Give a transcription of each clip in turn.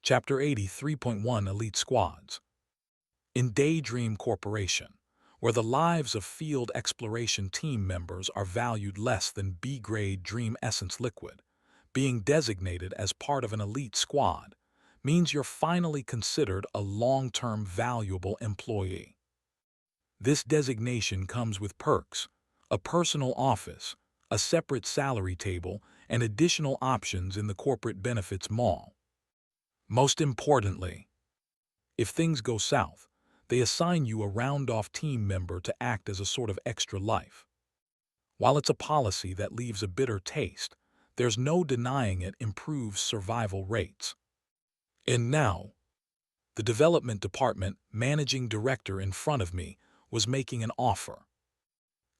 Chapter 83.1 Elite Squads. In Daydream Corporation, where the lives of field exploration team members are valued less than B-grade Dream Essence liquid, being designated as part of an elite squad means you're finally considered a long-term valuable employee. This designation comes with perks, a personal office, a separate salary table, and additional options in the corporate benefits mall. Most importantly, if things go south, they assign you a round-off team member to act as a sort of extra life. While it's a policy that leaves a bitter taste, there's no denying it improves survival rates. And now, the development department managing director in front of me was making an offer.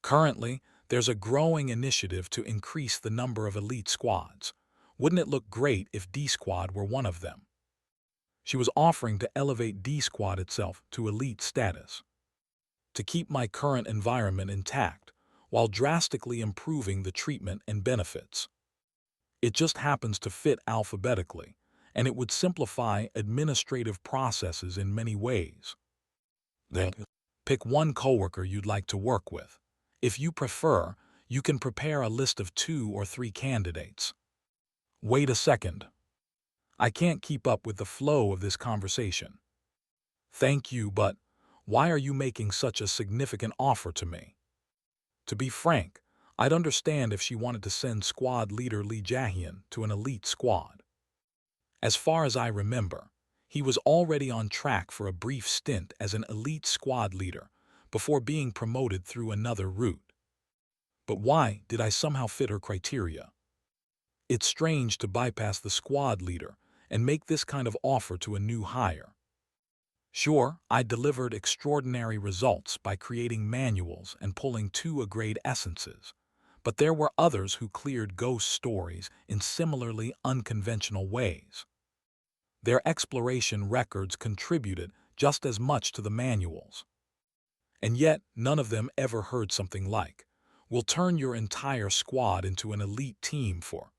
Currently, there's a growing initiative to increase the number of elite squads. Wouldn't it look great if D Squad were one of them? She was offering to elevate D Squad itself to elite status, to keep my current environment intact while drastically improving the treatment and benefits. It just happens to fit alphabetically, and it would simplify administrative processes in many ways. Then, pick one coworker you'd like to work with. If you prefer, you can prepare a list of 2 or 3 candidates. Wait a second. I can't keep up with the flow of this conversation. Thank you, but why are you making such a significant offer to me? To be frank, I'd understand if she wanted to send squad leader Lee Jahian to an elite squad. As far as I remember, he was already on track for a brief stint as an elite squad leader before being promoted through another route. But why did I somehow fit her criteria? It's strange to bypass the squad leader and make this kind of offer to a new hire. Sure, I delivered extraordinary results by creating manuals and pulling 2 A-grade essences, but there were others who cleared ghost stories in similarly unconventional ways. Their exploration records contributed just as much to the manuals. And yet, none of them ever heard something like, "We'll turn your entire squad into an elite team for."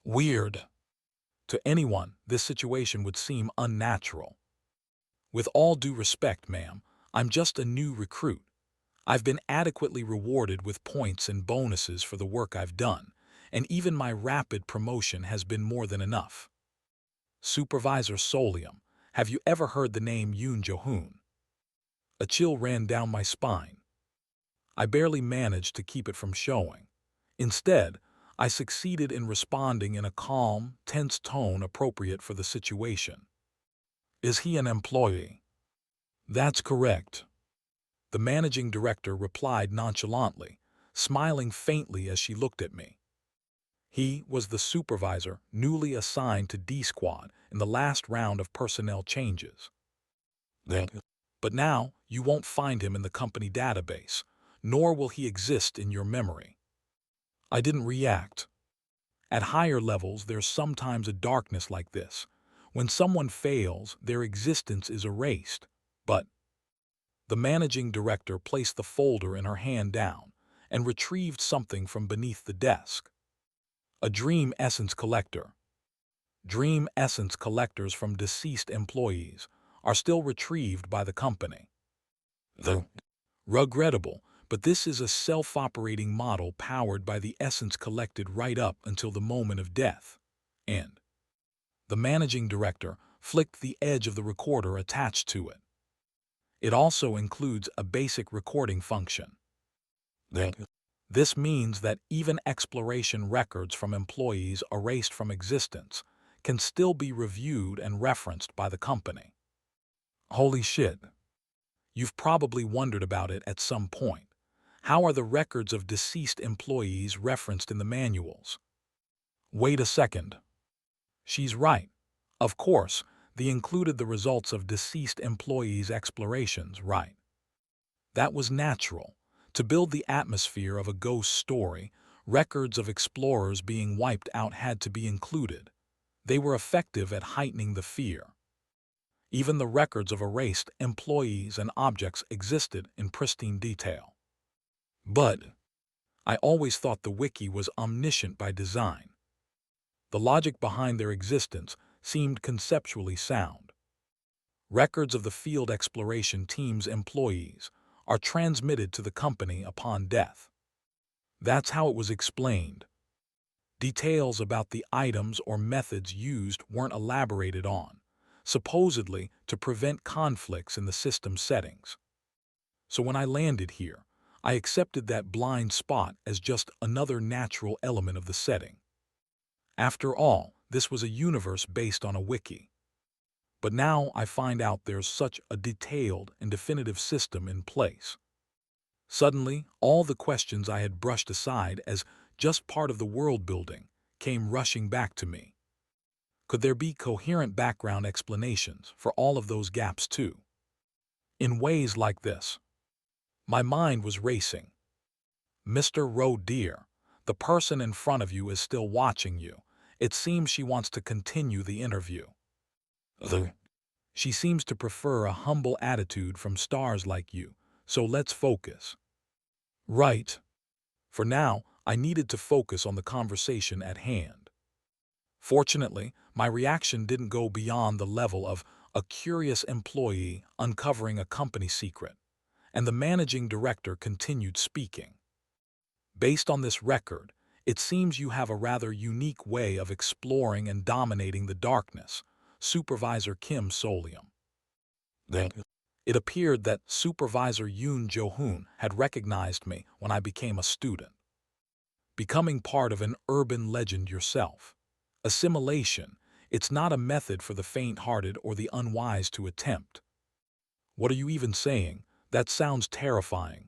Weird. To anyone, this situation would seem unnatural. With all due respect, ma'am, I'm just a new recruit. I've been adequately rewarded with points and bonuses for the work I've done, and even my rapid promotion has been more than enough. Supervisor Solium, have you ever heard the name Yoon Jo-hoon? A chill ran down my spine. I barely managed to keep it from showing. Instead, I succeeded in responding in a calm, tense tone appropriate for the situation. Is he an employee? That's correct. The managing director replied nonchalantly, smiling faintly as she looked at me. He was the supervisor newly assigned to D Squad in the last round of personnel changes. But now you won't find him in the company database, nor will he exist in your memory. I didn't react. At higher levels, there's sometimes a darkness like this. When someone fails, their existence is erased. But the managing director placed the folder in her hand down and retrieved something from beneath the desk. A Dream Essence collector. Dream Essence collectors from deceased employees are still retrieved by the company. Regrettable, but this is a self-operating model powered by the essence collected right up until the moment of death. And the managing director flicked the edge of the recorder attached to it. It also includes a basic recording function. This means that even exploration records from employees erased from existence can still be reviewed and referenced by the company. Holy shit. You've probably wondered about it at some point. How are the records of deceased employees referenced in the manuals? Wait a second. She's right. Of course, they included the results of deceased employees' explorations, right? That was natural. To build the atmosphere of a ghost story, records of explorers being wiped out had to be included. They were effective at heightening the fear. Even the records of erased employees and objects existed in pristine detail. But I always thought the wiki was omniscient by design. The logic behind their existence seemed conceptually sound. Records of the field exploration team's employees are transmitted to the company upon death. That's how it was explained. Details about the items or methods used weren't elaborated on, supposedly to prevent conflicts in the system settings. So when I landed here, I accepted that blind spot as just another natural element of the setting. After all, this was a universe based on a wiki. But now I find out there's such a detailed and definitive system in place. Suddenly, all the questions I had brushed aside as just part of the world building came rushing back to me. Could there be coherent background explanations for all of those gaps too? In ways like this, my mind was racing. Mr. Roe dear, the person in front of you is still watching you. It seems she wants to continue the interview. She seems to prefer a humble attitude from stars like you, so let's focus. Right. For now, I needed to focus on the conversation at hand. Fortunately, my reaction didn't go beyond the level of a curious employee uncovering a company secret, and the managing director continued speaking. Based on this record, it seems you have a rather unique way of exploring and dominating the darkness, Supervisor Kim Solium. It appeared that Supervisor Yoon Jo-hoon had recognized me when I became a student. Becoming part of an urban legend yourself. Assimilation, it's not a method for the faint-hearted or the unwise to attempt. What are you even saying? That sounds terrifying.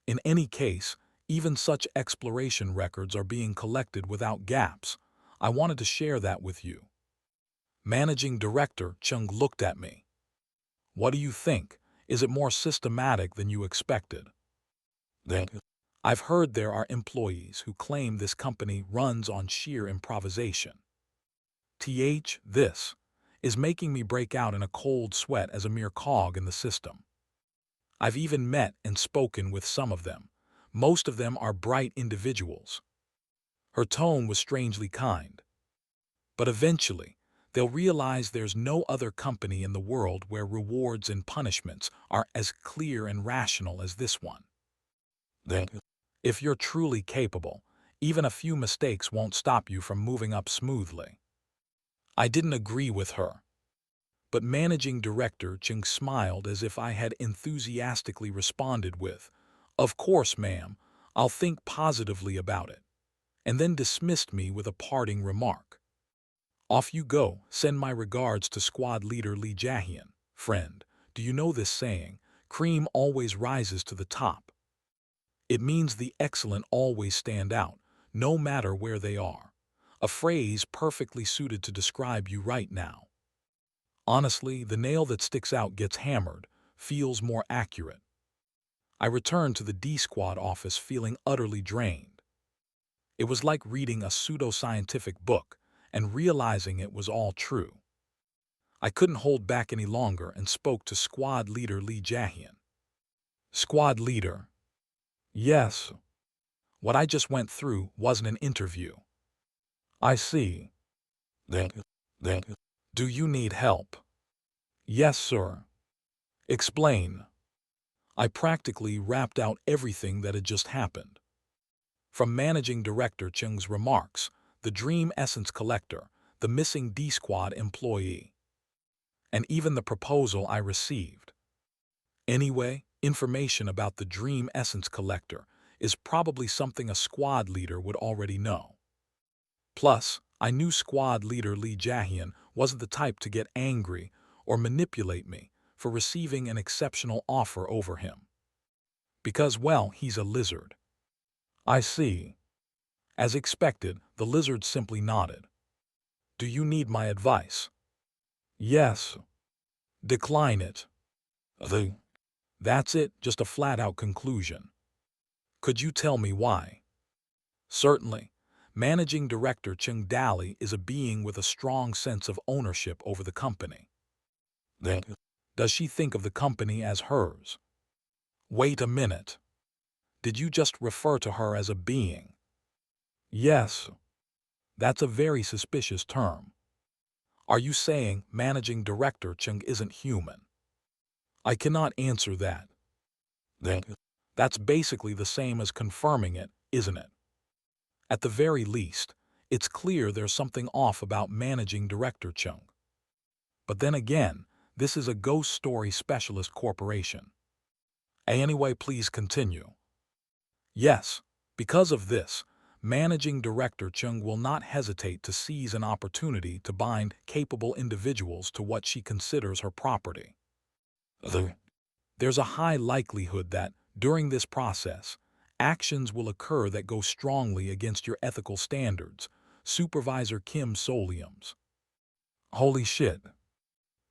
In any case, even such exploration records are being collected without gaps. I wanted to share that with you. Managing Director Chung looked at me. What do you think? Is it more systematic than you expected? I've heard there are employees who claim this company runs on sheer improvisation. This is making me break out in a cold sweat as a mere cog in the system. I've even met and spoken with some of them. Most of them are bright individuals. Her tone was strangely kind. But eventually, they'll realize there's no other company in the world where rewards and punishments are as clear and rational as this one. If you're truly capable, even a few mistakes won't stop you from moving up smoothly. I didn't agree with her. But Managing Director Chung smiled as if I had enthusiastically responded with, "Of course, ma'am, I'll think positively about it," and then dismissed me with a parting remark. "Off you go. Send my regards to Squad Leader Lee Jae-hyun. Friend, do you know this saying, cream always rises to the top? It means the excellent always stand out, no matter where they are. A phrase perfectly suited to describe you right now. Honestly, the nail that sticks out gets hammered, feels more accurate." I returned to the D-Squad office feeling utterly drained. It was like reading a pseudoscientific book and realizing it was all true. I couldn't hold back any longer and spoke to Squad Leader Lee Jae-hyun. "Squad Leader." "Yes. What I just went through wasn't an interview." "I see. Do you need help?" "Yes, sir." "Explain." I practically rapped out everything that had just happened. From Managing Director Chung's remarks, the Dream Essence Collector, the missing D-Squad employee, and even the proposal I received. Anyway, information about the Dream Essence Collector is probably something a squad leader would already know. Plus, I knew Squad Leader Lee Jae-hyun wasn't the type to get angry or manipulate me for receiving an exceptional offer over him. Because, well, he's a lizard. "I see." As expected, the lizard simply nodded. "Do you need my advice?" "Yes." "Decline it." That's it, just a flat-out conclusion. "Could you tell me why?" "Certainly. Managing Director Chung Dali is a being with a strong sense of ownership over the company." "Does she think of the company as hers?" "Wait a minute. Did you just refer to her as a being?" "Yes." "That's a very suspicious term." Are you saying managing director Chung isn't human? I cannot answer that. Then that's basically the same as confirming it, isn't it? At the very least, it's clear there's something off about managing director Chung. But then again, this is a ghost story specialist corporation. Anyway, please continue. Yes, because of this, managing director Chung will not hesitate to seize an opportunity to bind capable individuals to what she considers her property. There's a high likelihood that, during this process, actions will occur that go strongly against your ethical standards, Supervisor Kim Solium's. Holy shit.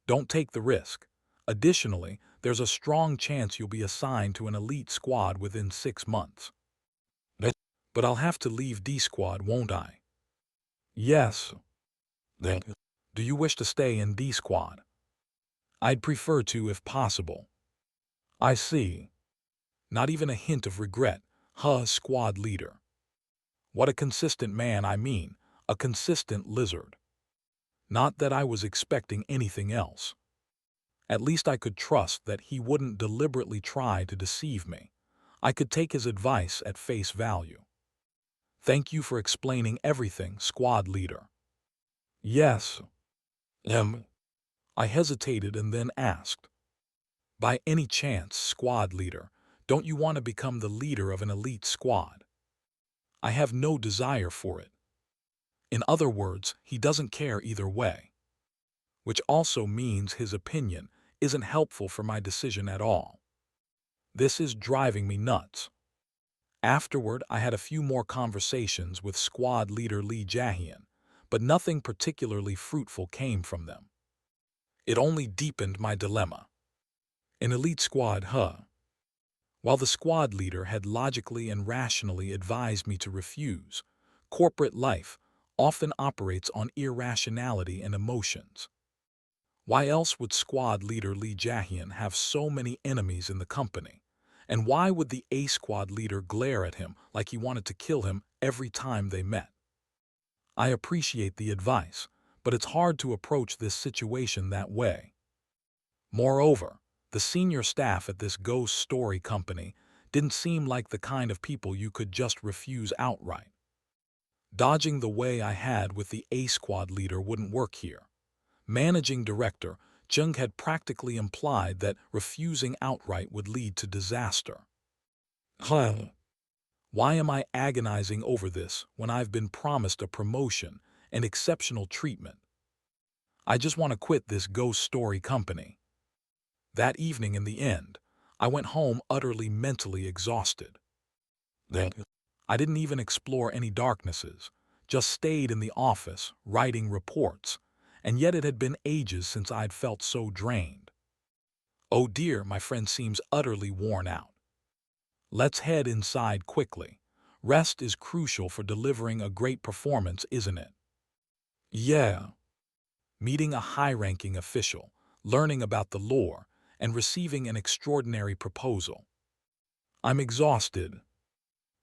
Don't take the risk. Additionally, there's a strong chance you'll be assigned to an elite squad within 6 months. But I'll have to leave D squad, won't I? Yes. Then, do you wish to stay in D squad? I'd prefer to if possible. I see. Not even a hint of regret, huh, squad leader. What a consistent man, I mean, a consistent lizard. Not that I was expecting anything else. At least I could trust that he wouldn't deliberately try to deceive me. I could take his advice at face value. Thank you for explaining everything, squad leader. Yes. I hesitated and then asked, by any chance, squad leader, don't you want to become the leader of an elite squad? I have no desire for it. In other words, he doesn't care either way. Which also means his opinion isn't helpful for my decision at all. This is driving me nuts. Afterward, I had a few more conversations with squad leader Lee Jae-hyun, but nothing particularly fruitful came from them. It only deepened my dilemma. An elite squad, huh? While the squad leader had logically and rationally advised me to refuse, corporate life often operates on irrationality and emotions. Why else would squad leader Lee Jae-hyun have so many enemies in the company? And why would the A squad leader glare at him like he wanted to kill him every time they met? I appreciate the advice, but it's hard to approach this situation that way. Moreover, the senior staff at this ghost story company didn't seem like the kind of people you could just refuse outright. Dodging the way I had with the A squad leader wouldn't work here. Managing director Jung had practically implied that refusing outright would lead to disaster. Why am I agonizing over this when I've been promised a promotion and exceptional treatment? I just want to quit this ghost story company. That evening, in the end, I went home utterly mentally exhausted. Then, I didn't even explore any darknesses, just stayed in the office writing reports, and yet it had been ages since I'd felt so drained. Oh dear, my friend seems utterly worn out. Let's head inside quickly. Rest is crucial for delivering a great performance, isn't it? Yeah. Meeting a high-ranking official, learning about the lore, and receiving an extraordinary proposal. I'm exhausted.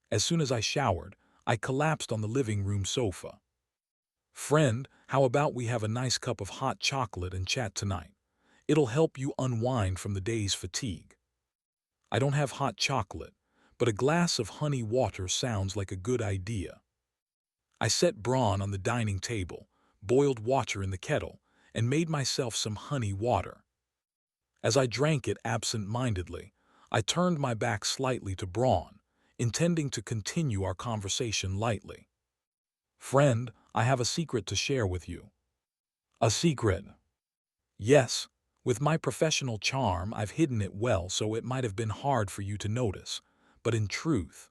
As soon as I showered, I collapsed on the living room sofa. Friend, how about we have a nice cup of hot chocolate and chat tonight? It'll help you unwind from the day's fatigue. I don't have hot chocolate, but a glass of honey water sounds like a good idea. I set brawn on the dining table, boiled water in the kettle, and made myself some honey water. As I drank it absent-mindedly, I turned my back slightly to Braun, intending to continue our conversation lightly. Friend, I have a secret to share with you. A secret? Yes, with my professional charm I've hidden it well so it might have been hard for you to notice, but in truth.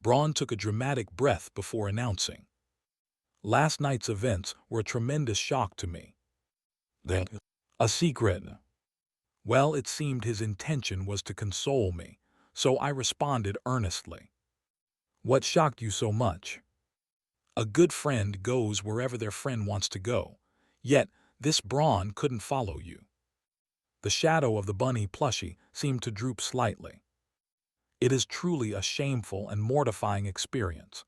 Braun took a dramatic breath before announcing. Last night's events were a tremendous shock to me. Then, a secret? Well, it seemed his intention was to console me, so I responded earnestly. What shocked you so much? A good friend goes wherever their friend wants to go, yet this Braun couldn't follow you. The shadow of the bunny plushie seemed to droop slightly. It is truly a shameful and mortifying experience.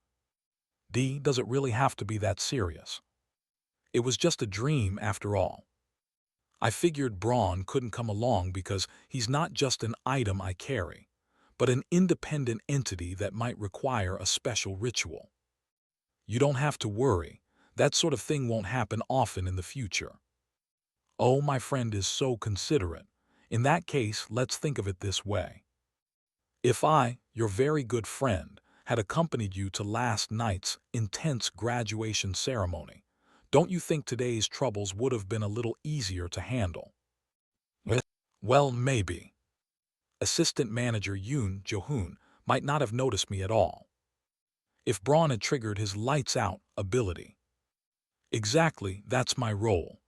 Does it really have to be that serious? It was just a dream after all. I figured Braun couldn't come along because he's not just an item I carry, but an independent entity that might require a special ritual. You don't have to worry. That sort of thing won't happen often in the future. Oh, my friend is so considerate. In that case, let's think of it this way. If I, your very good friend, had accompanied you to last night's intense graduation ceremony, don't you think today's troubles would have been a little easier to handle? Eh, Well, maybe. Assistant manager Yoon Jo-hoon might not have noticed me at all if Braun had triggered his lights-out ability. Exactly, that's my role.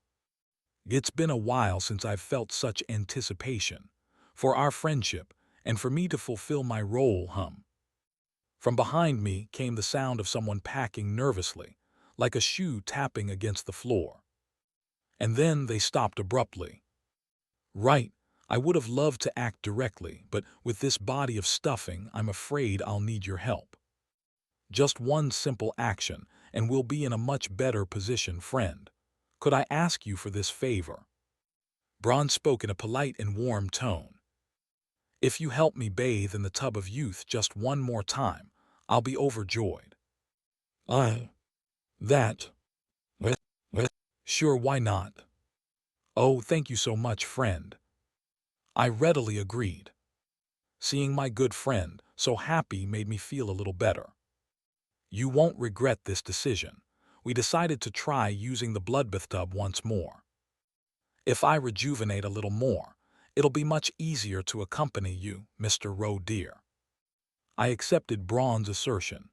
It's been a while since I've felt such anticipation for our friendship and for me to fulfill my role. From behind me came the sound of someone packing nervously, like a shoe tapping against the floor. And then they stopped abruptly. Right, I would have loved to act directly, but with this body of stuffing, I'm afraid I'll need your help. Just one simple action, and we'll be in a much better position, friend. Could I ask you for this favor? Braun spoke in a polite and warm tone. If you help me bathe in the tub of youth just one more time, I'll be overjoyed. I... that... eh, eh, Sure, why not? Oh, thank you so much, friend. I readily agreed. Seeing my good friend so happy made me feel a little better. You won't regret this decision. We decided to try using the blood bathtub once more. If I rejuvenate a little more, it'll be much easier to accompany you, Mr. Roe dear. I accepted Braun's assertion.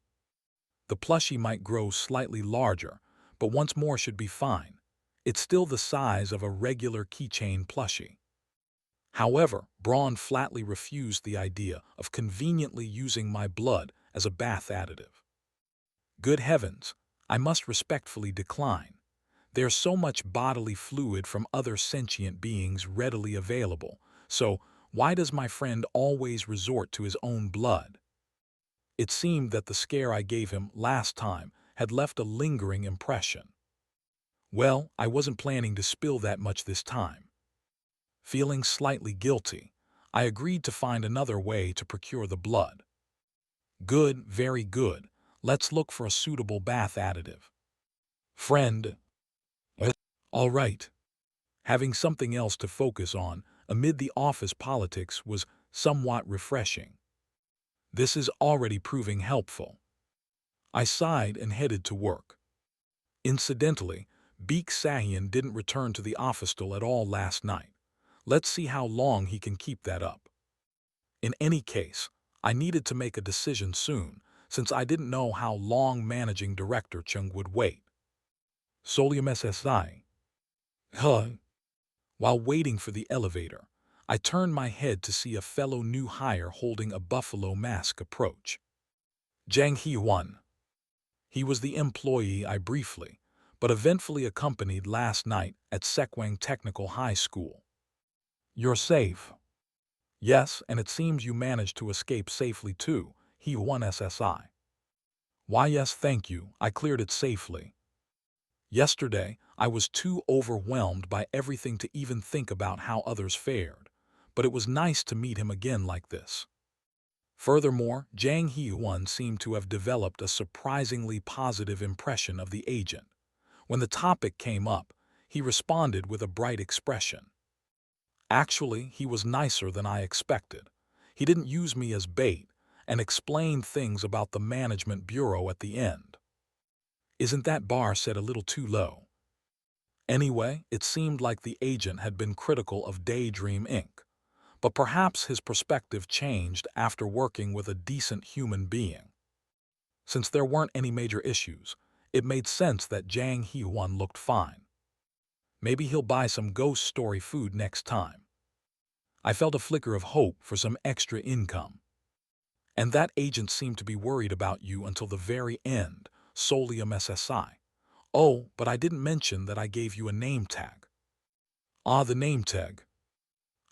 The plushie might grow slightly larger, but once more should be fine. It's still the size of a regular keychain plushie. However, Braun flatly refused the idea of conveniently using my blood as a bath additive. Good heavens, I must respectfully decline. There's so much bodily fluid from other sentient beings readily available, so why does my friend always resort to his own blood? It seemed that the scare I gave him last time had left a lingering impression. Well, I wasn't planning to spill that much this time. Feeling slightly guilty, I agreed to find another way to procure the blood. Good, very good. Let's look for a suitable bath additive. Friend. All right. Having something else to focus on amid the office politics was somewhat refreshing. This is already proving helpful. I sighed and headed to work. Incidentally, Beek Sahian didn't return to the office at all last night. Let's see how long he can keep that up. In any case, I needed to make a decision soon, since I didn't know how long Managing Director Chung would wait. Solium SSI. Huh. While waiting for the elevator, I turned my head to see a fellow new hire holding a buffalo mask approach. Jang Hee-won. He was the employee I briefly, but eventfully accompanied last night at Sekwang Technical High School. You're safe. Yes, and it seems you managed to escape safely too, Hee-won SSI. Why yes, thank you, I cleared it safely. Yesterday, I was too overwhelmed by everything to even think about how others fared, but it was nice to meet him again like this. Furthermore, Jang Hee-won seemed to have developed a surprisingly positive impression of the agent. When the topic came up, he responded with a bright expression. Actually, he was nicer than I expected. He didn't use me as bait and explained things about the management bureau at the end. Isn't that bar set a little too low? Anyway, it seemed like the agent had been critical of Daydream Inc., but perhaps his perspective changed after working with a decent human being. Since there weren't any major issues, it made sense that Jang Hee-won looked fine. Maybe he'll buy some ghost story food next time. I felt a flicker of hope for some extra income. And that agent seemed to be worried about you until the very end, Solium SSI. Oh, but I didn't mention that I gave you a name tag. Ah, the name tag.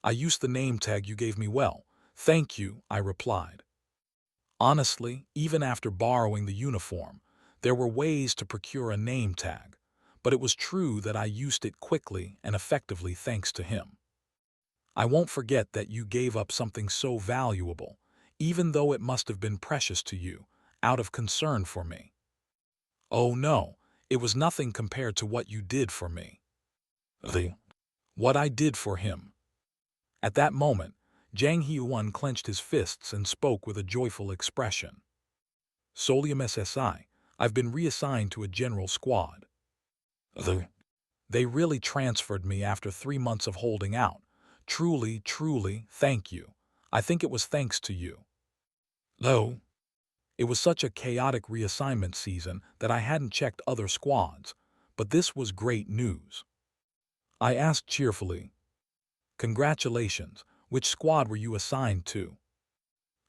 I used the name tag you gave me well. Thank you, I replied. Honestly, even after borrowing the uniform, there were ways to procure a name tag, but it was true that I used it quickly and effectively thanks to him. I won't forget that you gave up something so valuable, even though it must have been precious to you, out of concern for me. Oh no, it was nothing compared to what you did for me. What I did for him. At that moment, Jang Hee-won clenched his fists and spoke with a joyful expression. Solium SSI, I've been reassigned to a general squad. They really transferred me after 3 months of holding out. Truly, truly, thank you. I think it was thanks to you. Though, it was such a chaotic reassignment season that I hadn't checked other squads, but this was great news. I asked cheerfully, congratulations, which squad were you assigned to?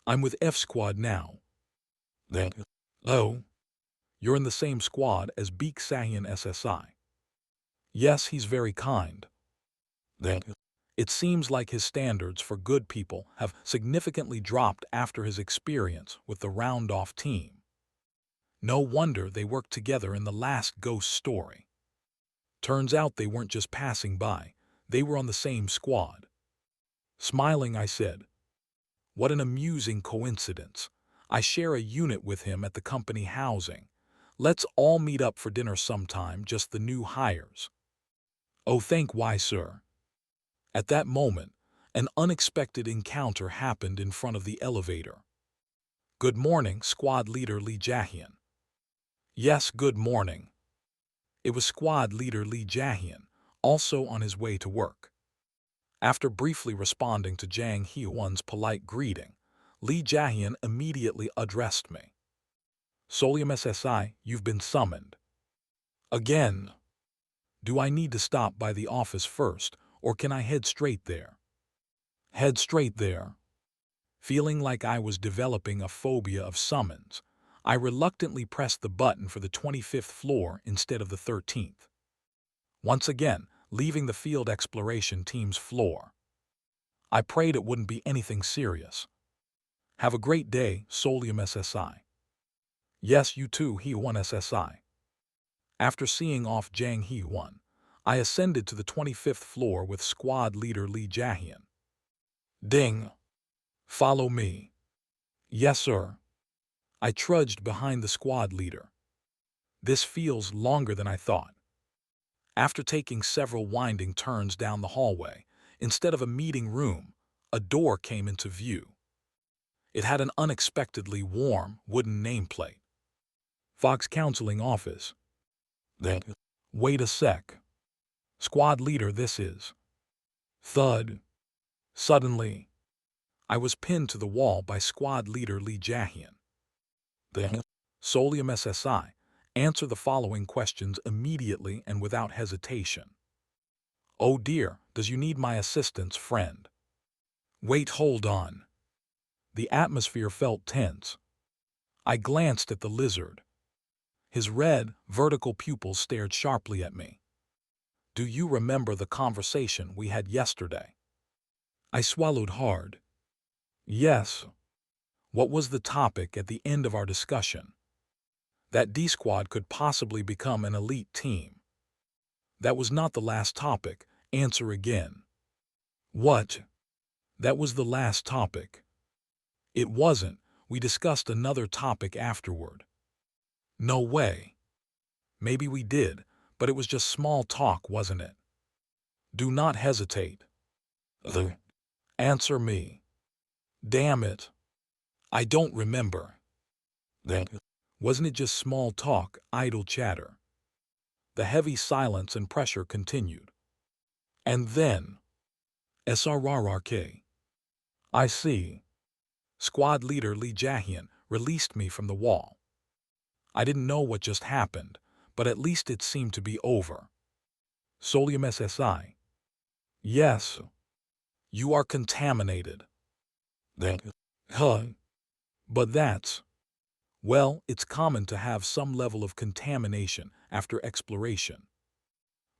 I'm with F squad now. Oh, you're in the same squad as Beek Sahian SSI. Yes, he's very kind. It seems like his standards for good people have significantly dropped after his experience with the round-off team. No wonder they worked together in the last ghost story. Turns out they weren't just passing by, they were on the same squad. Smiling, I said, what an amusing coincidence. I share a unit with him at the company housing. Let's all meet up for dinner sometime, just the new hires. Oh, thank why, sir. At that moment, an unexpected encounter happened in front of the elevator. Good morning, Squad Leader Lee Jae-hyun. Yes, good morning. It was Squad Leader Lee Jae-hyun, also on his way to work. After briefly responding to Jang Hee-won's polite greeting, Lee Jae-hyun immediately addressed me. Solium SSI, you've been summoned. Again. Do I need to stop by the office first, or can I head straight there? Head straight there. Feeling like I was developing a phobia of summons, I reluctantly pressed the button for the 25th floor instead of the 13th. Once again, leaving the field exploration team's floor. I prayed it wouldn't be anything serious. Have a great day, Solium SSI. Yes, you too, Hee-won SSI. After seeing off Jang Hee-won, I ascended to the 25th floor with squad leader Lee Jae-hyun. Ding! Follow me. Yes, sir. I trudged behind the squad leader. This feels longer than I thought. After taking several winding turns down the hallway, instead of a meeting room, a door came into view. It had an unexpectedly warm wooden nameplate. Fox Counseling Office. Wait a sec. Squad leader, this is. Thud. Suddenly, I was pinned to the wall by squad leader Lee Jae-hyun. Solium SSI, answer the following questions immediately and without hesitation. Oh dear, does you need my assistance, friend? Wait, hold on. The atmosphere felt tense. I glanced at the lizard. His red, vertical pupils stared sharply at me. Do you remember the conversation we had yesterday? I swallowed hard. Yes. What was the topic at the end of our discussion? That D-Squad could possibly become an elite team. That was not the last topic. Answer again. What? That was the last topic. It wasn't. We discussed another topic afterward. No way. Maybe we did, but it was just small talk, wasn't it? Do not hesitate. Answer me. Damn it. I don't remember. Wasn't it just small talk, idle chatter? The heavy silence and pressure continued. And then, SRRRK. I see. Squad leader Lee Jae-hyun released me from the wall. I didn't know what just happened, but at least it seemed to be over. Solium SSI. Yes. You are contaminated. But that's... Well, it's common to have some level of contamination after exploration.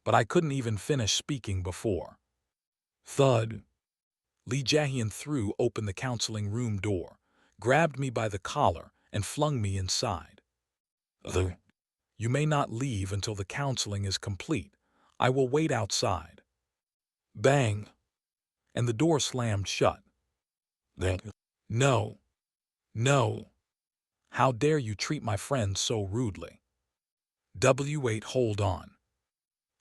But I couldn't even finish speaking before. Thud. Lee Jae-hyun threw open the counseling room door, grabbed me by the collar, and flung me inside. You may not leave until the counseling is complete. I will wait outside. Bang! And the door slammed shut. Then, no, no. How dare you treat my friend so rudely? W8, hold on.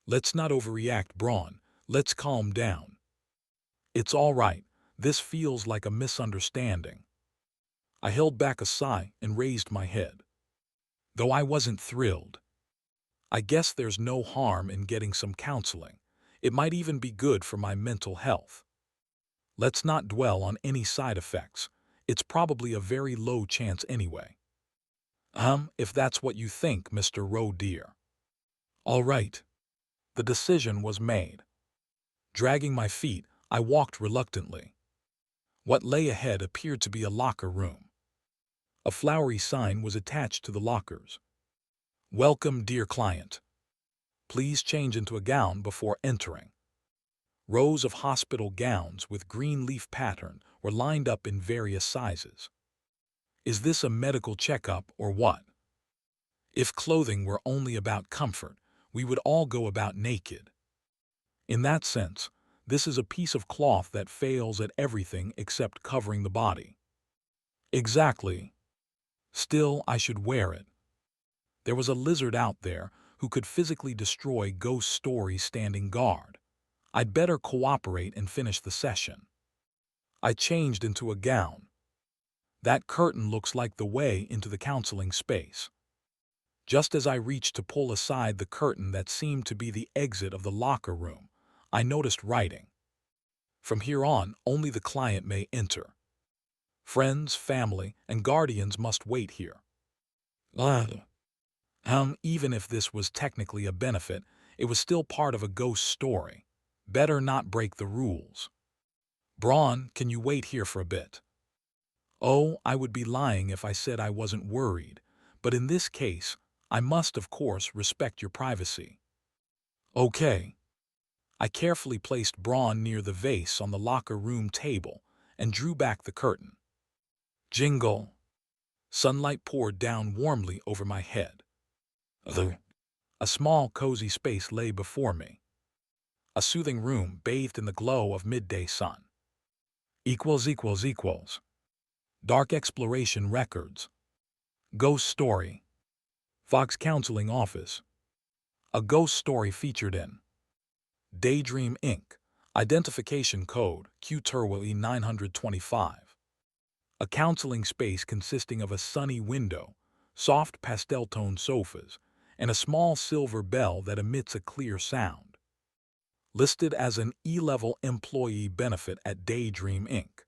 Let's not overreact, Braun. Let's calm down. It's all right. This feels like a misunderstanding. I held back a sigh and raised my head. Though I wasn't thrilled. I guess there's no harm in getting some counseling. It might even be good for my mental health. Let's not dwell on any side effects. It's probably a very low chance anyway. If that's what you think, Mr. Roe dear. All right. The decision was made. Dragging my feet, I walked reluctantly. What lay ahead appeared to be a locker room. A flowery sign was attached to the lockers. Welcome, dear client. Please change into a gown before entering. Rows of hospital gowns with green leaf pattern were lined up in various sizes. Is this a medical checkup or what? If clothing were only about comfort, we would all go about naked. In that sense, this is a piece of cloth that fails at everything except covering the body. Exactly. Still, I should wear it. There was a lizard out there who could physically destroy ghost stories standing guard. I'd better cooperate and finish the session. I changed into a gown. That curtain looks like the way into the counseling space. Just as I reached to pull aside the curtain that seemed to be the exit of the locker room, I noticed writing. From here on, only the client may enter. Friends, family, and guardians must wait here. Even if this was technically a benefit, it was still part of a ghost story. Better not break the rules. Braun, can you wait here for a bit? Oh, I would be lying if I said I wasn't worried, but in this case, I must, of course, respect your privacy. Okay. I carefully placed Braun near the vase on the locker room table and drew back the curtain. Jingle. Sunlight poured down warmly over my head. A small, cozy space lay before me. A soothing room bathed in the glow of midday sun. == Dark Exploration Records. Ghost Story. Fox Counseling Office. A ghost story featured in Daydream Inc. Identification Code Q-TERWE 925. A counseling space consisting of a sunny window, soft pastel-toned sofas, and a small silver bell that emits a clear sound. Listed as an E-level employee benefit at Daydream Inc.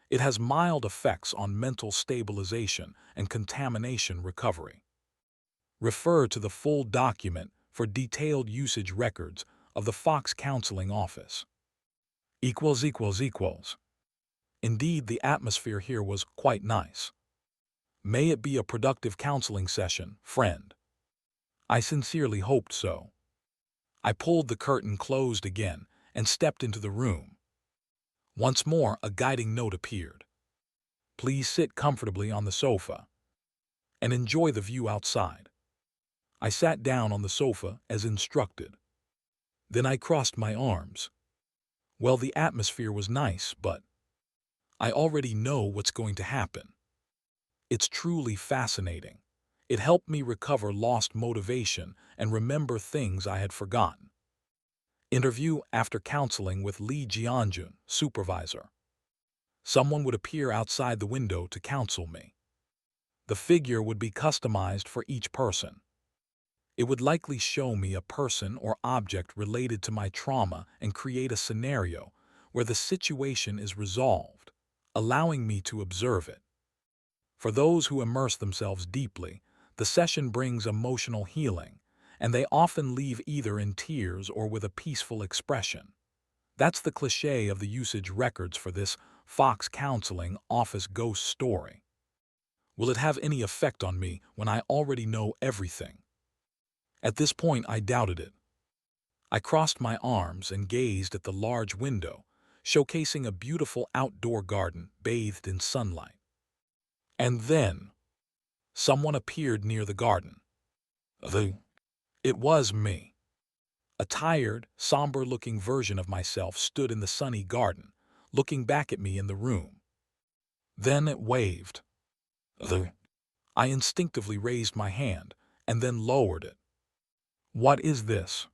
It has mild effects on mental stabilization and contamination recovery. Refer to the full document for detailed usage records of the Fox Counseling Office. Indeed, the atmosphere here was quite nice. May it be a productive counseling session, friend. I sincerely hoped so. I pulled the curtain closed again and stepped into the room. Once more, a guiding note appeared. Please sit comfortably on the sofa and enjoy the view outside. I sat down on the sofa as instructed. Then I crossed my arms. Well, the atmosphere was nice, but I already know what's going to happen. It's truly fascinating. It helped me recover lost motivation and remember things I had forgotten. Interview after counseling with Lee Jianjun, supervisor. Someone would appear outside the window to counsel me. The figure would be customized for each person. It would likely show me a person or object related to my trauma and create a scenario where the situation is resolved, allowing me to observe it. For those who immerse themselves deeply, the session brings emotional healing, and they often leave either in tears or with a peaceful expression. That's the cliché of the usage records for this Fox Counseling Office ghost story. Will it have any effect on me when I already know everything? At this point, I doubted it. I crossed my arms and gazed at the large window, showcasing a beautiful outdoor garden bathed in sunlight. And then, someone appeared near the garden. The It was me. A tired, somber-looking version of myself stood in the sunny garden, looking back at me in the room. Then it waved. The I instinctively raised my hand and then lowered it. What is this?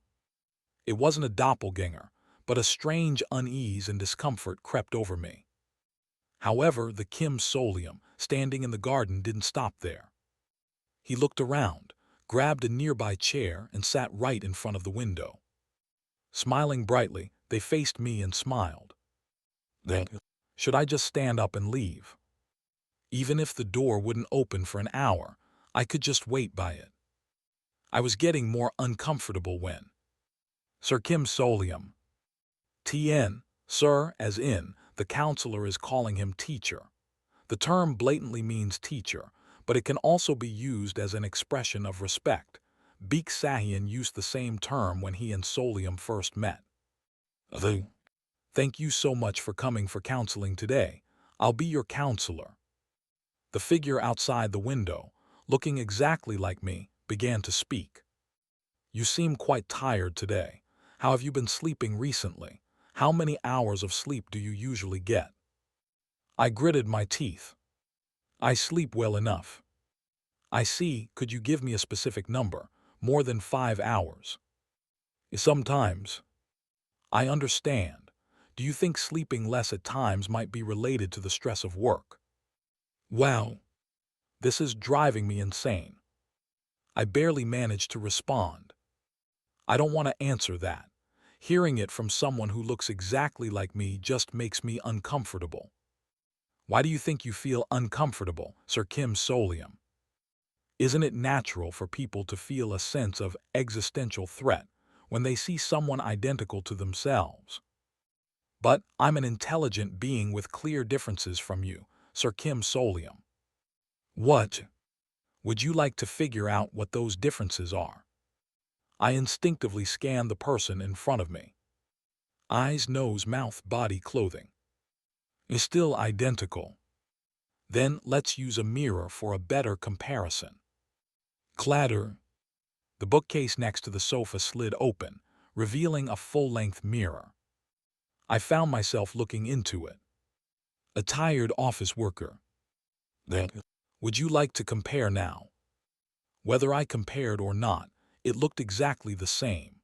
It wasn't a doppelganger, but a strange unease and discomfort crept over me. However, the Kim Solium, standing in the garden, didn't stop there. He looked around, grabbed a nearby chair, and sat right in front of the window. Smiling brightly, they faced me and smiled. Then, should I just stand up and leave? Even if the door wouldn't open for an hour, I could just wait by it. I was getting more uncomfortable when Sir Kim Solium, TN, sir as in, the counselor is calling him teacher. The term blatantly means teacher, but it can also be used as an expression of respect. Beek Sahian used the same term when he and Solium first met. Thank you so much for coming for counseling today. I'll be your counselor. The figure outside the window, looking exactly like me, began to speak. You seem quite tired today. How have you been sleeping recently? How many hours of sleep do you usually get? I gritted my teeth. I sleep well enough. I see. Could you give me a specific number? More than 5 hours. Sometimes. I understand. Do you think sleeping less at times might be related to the stress of work? Wow. This is driving me insane. I barely managed to respond. I don't want to answer that. Hearing it from someone who looks exactly like me just makes me uncomfortable. Why do you think you feel uncomfortable, Sir Kim Solium? Isn't it natural for people to feel a sense of existential threat when they see someone identical to themselves? But I'm an intelligent being with clear differences from you, Sir Kim Solium. What? Would you like to figure out what those differences are? I instinctively scanned the person in front of me. Eyes, nose, mouth, body, clothing. Is still identical. Then let's use a mirror for a better comparison. Clatter. The bookcase next to the sofa slid open, revealing a full-length mirror. I found myself looking into it. A tired office worker. Then, would you like to compare now? Whether I compared or not, it looked exactly the same.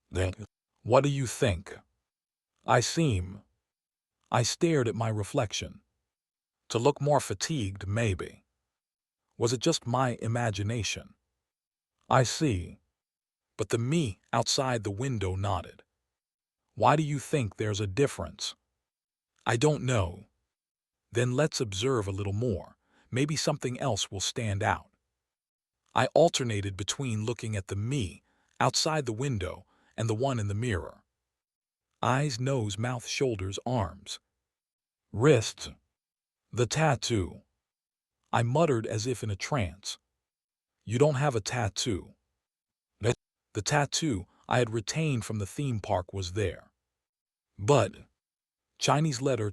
Then, what do you think? I stared at my reflection. To look more fatigued, maybe. Was it just my imagination? I see. But the me outside the window nodded. Why do you think there's a difference? I don't know. Then let's observe a little more. Maybe something else will stand out. I alternated between looking at the me outside the window and the one in the mirror. Eyes, nose, mouth, shoulders, arms. Wrists. The tattoo. I muttered as if in a trance. You don't have a tattoo. The tattoo I had retained from the theme park was there. But Chinese letter.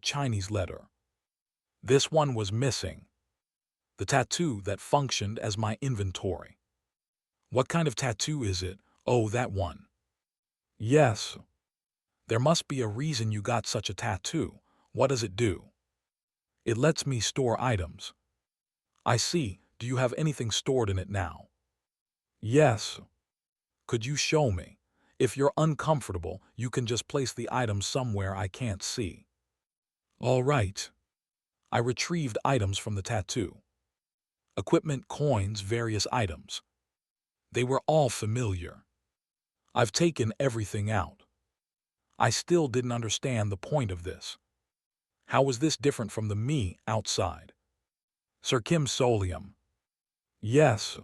This one was missing. The tattoo that functioned as my inventory. What kind of tattoo is it? Oh, that one. Yes. There must be a reason you got such a tattoo. What does it do? It lets me store items. I see. Do you have anything stored in it now? Yes. Could you show me? If you're uncomfortable, you can just place the items somewhere I can't see. All right. I retrieved items from the tattoo. Equipment, coins, various items. They were all familiar. I've taken everything out. I still didn't understand the point of this. How was this different from the me outside? Sir Kim Solium. Yes.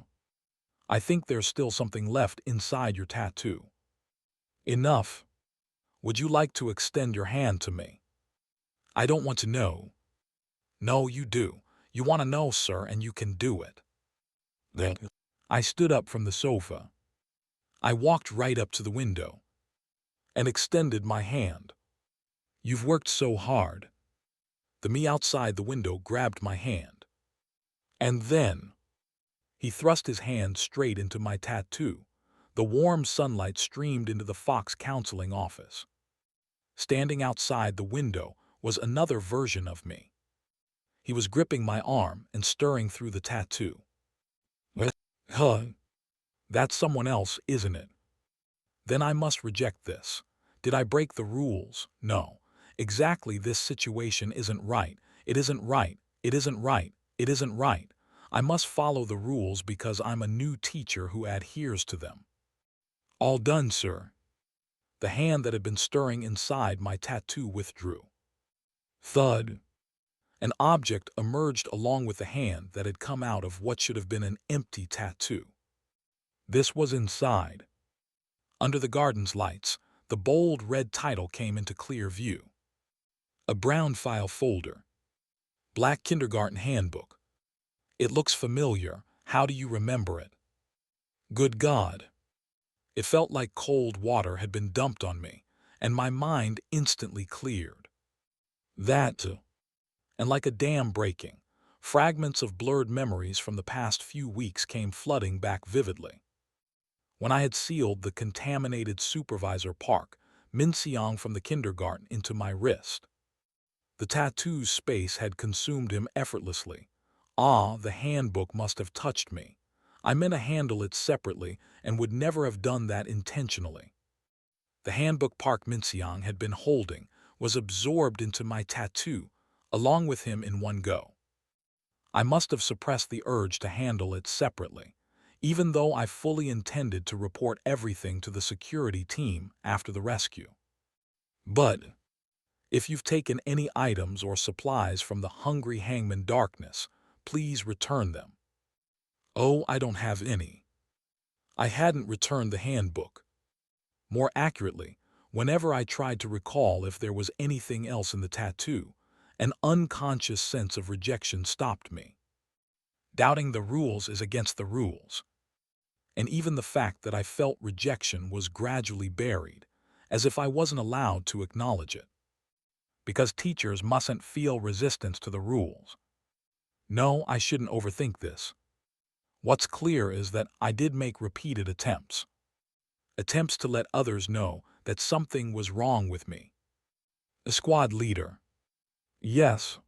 I think there's still something left inside your tattoo. Enough. Would you like to extend your hand to me? I don't want to know. No, you do. You want to know, sir, and you can do it. Then I stood up from the sofa. I walked right up to the window and extended my hand. You've worked so hard. The me outside the window grabbed my hand. And then He thrust his hand straight into my tattoo. The warm sunlight streamed into the Fox counseling office. Standing outside the window was another version of me. He was gripping my arm and stirring through the tattoo. Huh, that's someone else, isn't it? Then I must reject this. Did I break the rules? No. Exactly, this situation isn't right. It isn't right. It isn't right. It isn't right. I must follow the rules because I'm a new teacher who adheres to them. All done, sir. The hand that had been stirring inside my tattoo withdrew. Thud. An object emerged along with the hand that had come out of what should have been an empty tattoo. This was inside. Under the garden's lights, the bold red title came into clear view. A brown file folder. Black kindergarten handbook. It looks familiar. How do you remember it? Good God. It felt like cold water had been dumped on me, and my mind instantly cleared. That, and like a dam breaking, fragments of blurred memories from the past few weeks came flooding back vividly. When I had sealed the contaminated supervisor Park, Min-seong from the kindergarten, into my wrist. The tattoo's space had consumed him effortlessly. Ah, the handbook must have touched me. I meant to handle it separately and would never have done that intentionally. The handbook Park Min-seong had been holding was absorbed into my tattoo, along with him in one go. I must have suppressed the urge to handle it separately, even though I fully intended to report everything to the security team after the rescue. But if you've taken any items or supplies from the Hungry Hangman Darkness, please return them. Oh, I don't have any. I hadn't returned the handbook. More accurately, whenever I tried to recall if there was anything else in the tattoo, an unconscious sense of rejection stopped me. Doubting the rules is against the rules. And even the fact that I felt rejection was gradually buried, as if I wasn't allowed to acknowledge it. Because teachers mustn't feel resistance to the rules. No, I shouldn't overthink this. What's clear is that I did make repeated attempts. Attempts to let others know that something was wrong with me. A squad leader. Yes.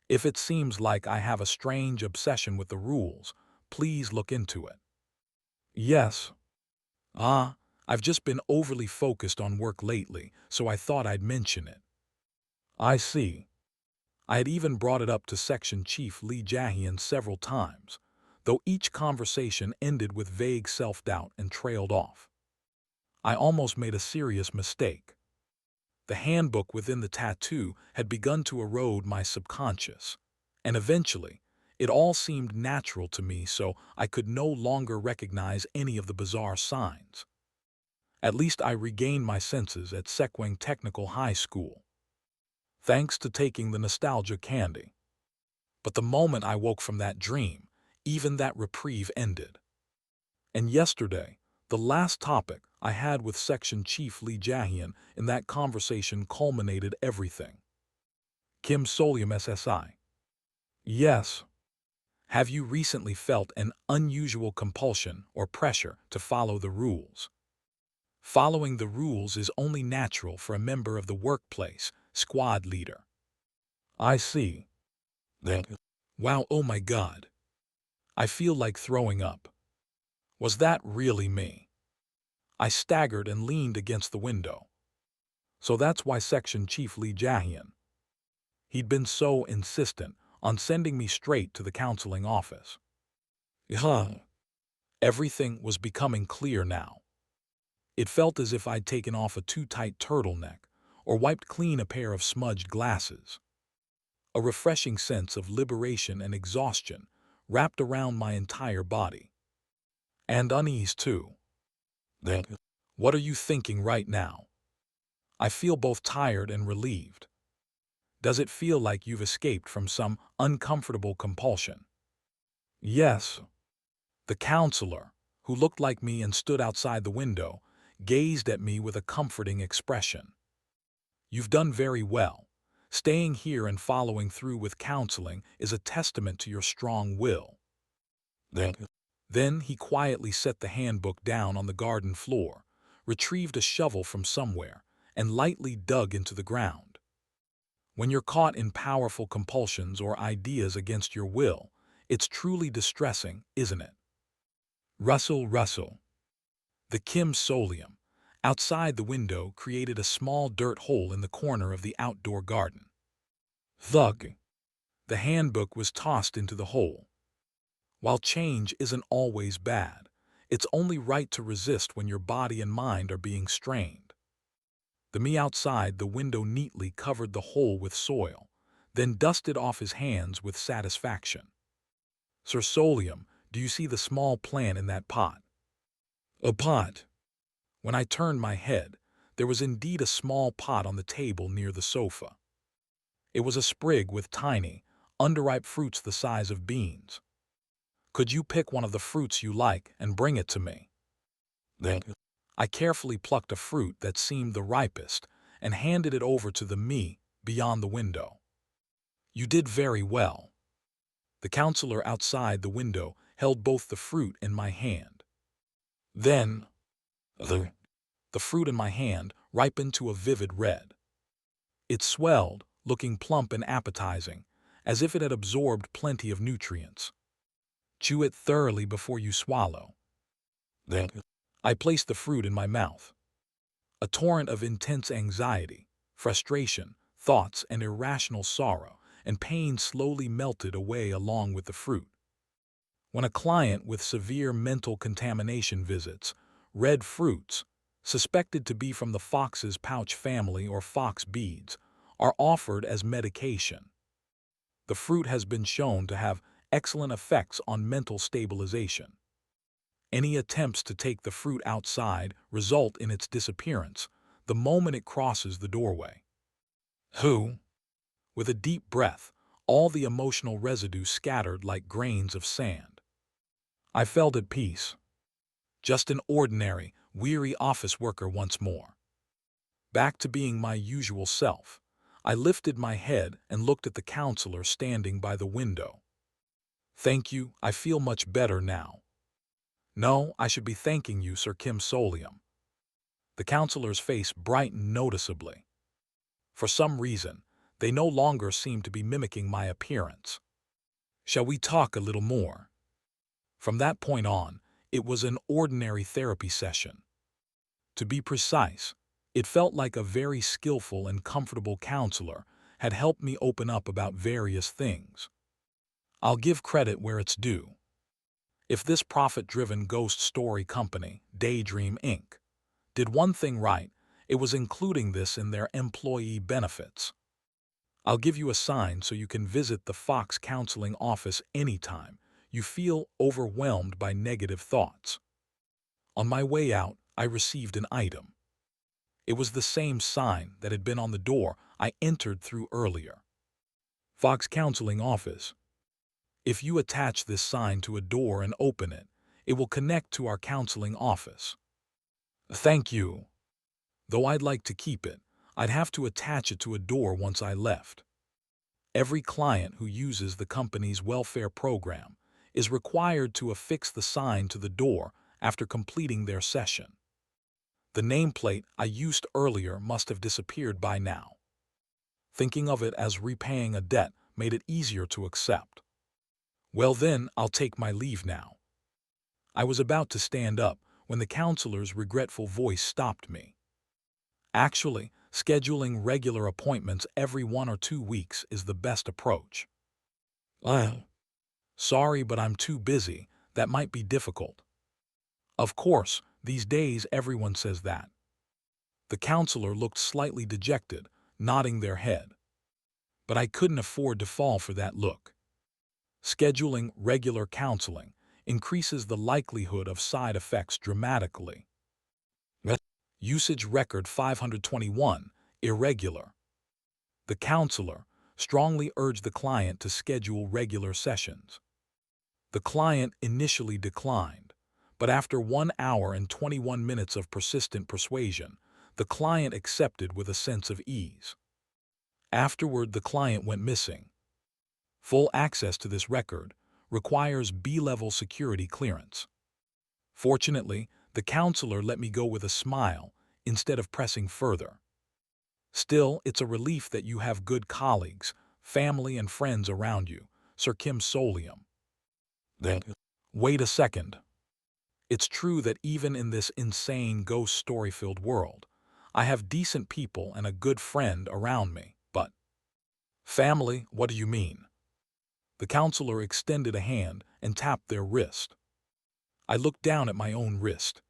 If it seems like I have a strange obsession with the rules, please look into it. Yes. I've just been overly focused on work lately, so I thought I'd mention it. I see. I had even brought it up to Section Chief Lee Jae-hyun several times, though each conversation ended with vague self-doubt and trailed off. I almost made a serious mistake. The handbook within the tattoo had begun to erode my subconscious, and eventually, it all seemed natural to me, so I could no longer recognize any of the bizarre signs. At least I regained my senses at Sekwang Technical High School, thanks to taking the nostalgia candy. But the moment I woke from that dream, even that reprieve ended. And yesterday, the last topic I had with Section Chief Lee Jae-hyun in that conversation culminated everything. Kim Solium SSI. Yes. Have you recently felt an unusual compulsion or pressure to follow the rules? Following the rules is only natural for a member of the workplace, squad leader. I see. Wow, oh my God. I feel like throwing up. Was that really me? I staggered and leaned against the window. So that's why Section Chief Lee Jae-hyun. He'd been so insistent on sending me straight to the counseling office. Everything was becoming clear now. It felt as if I'd taken off a too-tight turtleneck or wiped clean a pair of smudged glasses. A refreshing sense of liberation and exhaustion wrapped around my entire body. And unease, too. What are you thinking right now? I feel both tired and relieved. Does it feel like you've escaped from some uncomfortable compulsion? Yes. The counselor, who looked like me and stood outside the window, gazed at me with a comforting expression. You've done very well. Staying here and following through with counseling is a testament to your strong will. Then he quietly set the handbook down on the garden floor, retrieved a shovel from somewhere, and lightly dug into the ground. When you're caught in powerful compulsions or ideas against your will, it's truly distressing, isn't it? Rustle, rustle. The Kim Solium, outside the window, created a small dirt hole in the corner of the outdoor garden. Thug. The handbook was tossed into the hole. While change isn't always bad, it's only right to resist when your body and mind are being strained. The me outside the window neatly covered the hole with soil, then dusted off his hands with satisfaction. Sir Solium, do you see the small plant in that pot? A pot. When I turned my head, there was indeed a small pot on the table near the sofa. It was a sprig with tiny, underripe fruits the size of beans. Could you pick one of the fruits you like and bring it to me? Then I carefully plucked a fruit that seemed the ripest and handed it over to the me beyond the window. You did very well. The counselor outside the window held both the fruit in my hand. Then the fruit in my hand ripened to a vivid red. It swelled, looking plump and appetizing, as if it had absorbed plenty of nutrients. Chew it thoroughly before you swallow. Then I placed the fruit in my mouth. A torrent of intense anxiety, frustration, thoughts, and irrational sorrow and pain slowly melted away along with the fruit. When a client with severe mental contamination visits, red fruits, suspected to be from the fox's pouch family or fox beads, are offered as medication. The fruit has been shown to have excellent effects on mental stabilization. Any attempts to take the fruit outside result in its disappearance the moment it crosses the doorway. Who? With a deep breath, all the emotional residue scattered like grains of sand. I felt at peace. Just an ordinary, weary office worker once more. Back to being my usual self, I lifted my head and looked at the counselor standing by the window. Thank you, I feel much better now. No, I should be thanking you, Sir Kim Solium. The counselor's face brightened noticeably. For some reason, they no longer seemed to be mimicking my appearance. Shall we talk a little more? From that point on, it was an ordinary therapy session. To be precise, it felt like a very skillful and comfortable counselor had helped me open up about various things. I'll give credit where it's due. If this profit-driven ghost story company, Daydream Inc., did one thing right, it was including this in their employee benefits. I'll give you a sign so you can visit the Fox Counseling office anytime you feel overwhelmed by negative thoughts. On my way out, I received an item. It was the same sign that had been on the door I entered through earlier. Fox Counseling office. If you attach this sign to a door and open it, it will connect to our counseling office. Thank you. Though I'd like to keep it, I'd have to attach it to a door once I left. Every client who uses the company's welfare program is required to affix the sign to the door after completing their session. The nameplate I used earlier must have disappeared by now. Thinking of it as repaying a debt made it easier to accept. Well then, I'll take my leave now. I was about to stand up when the counselor's regretful voice stopped me. Actually, scheduling regular appointments every 1 or 2 weeks is the best approach. Sorry, but I'm too busy. That might be difficult. Of course, these days everyone says that. The counselor looked slightly dejected, nodding their head. But I couldn't afford to fall for that look. Scheduling regular counseling increases the likelihood of side effects dramatically. Usage record 521, irregular. The counselor strongly urged the client to schedule regular sessions. The client initially declined, but after 1 hour and 21 minutes of persistent persuasion, the client accepted with a sense of ease. Afterward, the client went missing. Full access to this record requires B-level security clearance. Fortunately, the counselor let me go with a smile instead of pressing further. Still, it's a relief that you have good colleagues, family and friends around you, Sir Kim Solium. Then, wait a second. It's true that even in this insane ghost story-filled world, I have decent people and a good friend around me, but... Family, what do you mean? The counselor extended a hand and tapped their wrist. I looked down at my own wrist.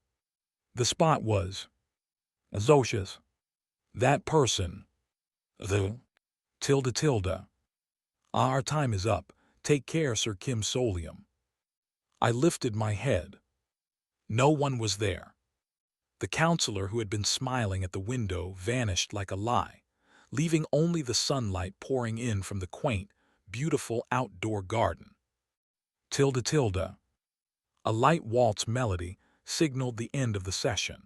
The spot was... Zocious. That person. The... Tilde. Our time is up. Take care, Sir Kim Solium. I lifted my head. No one was there. The counselor, who had been smiling at the window, vanished like a lie, leaving only the sunlight pouring in from the quaint, beautiful outdoor garden. Tilde. A light waltz melody signaled the end of the session.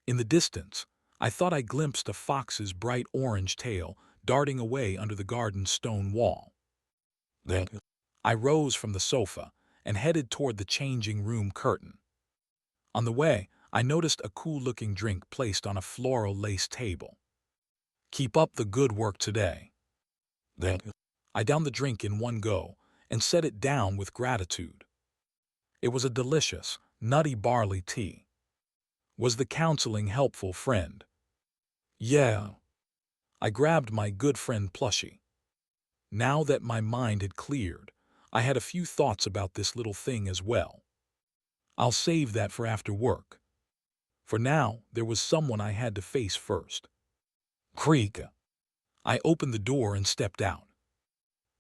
In the distance, I thought I glimpsed a fox's bright orange tail darting away under the garden's stone wall. Then I rose from the sofa and headed toward the changing room curtain. On the way, I noticed a cool-looking drink placed on a floral lace table. Keep up the good work today. Then I downed the drink in one go and set it down with gratitude. It was a delicious, nutty barley tea. Was the counseling helpful, friend? Yeah. I grabbed my good friend plushie. Now that my mind had cleared, I had a few thoughts about this little thing as well. I'll save that for after work. For now, there was someone I had to face first. Creak. I opened the door and stepped out.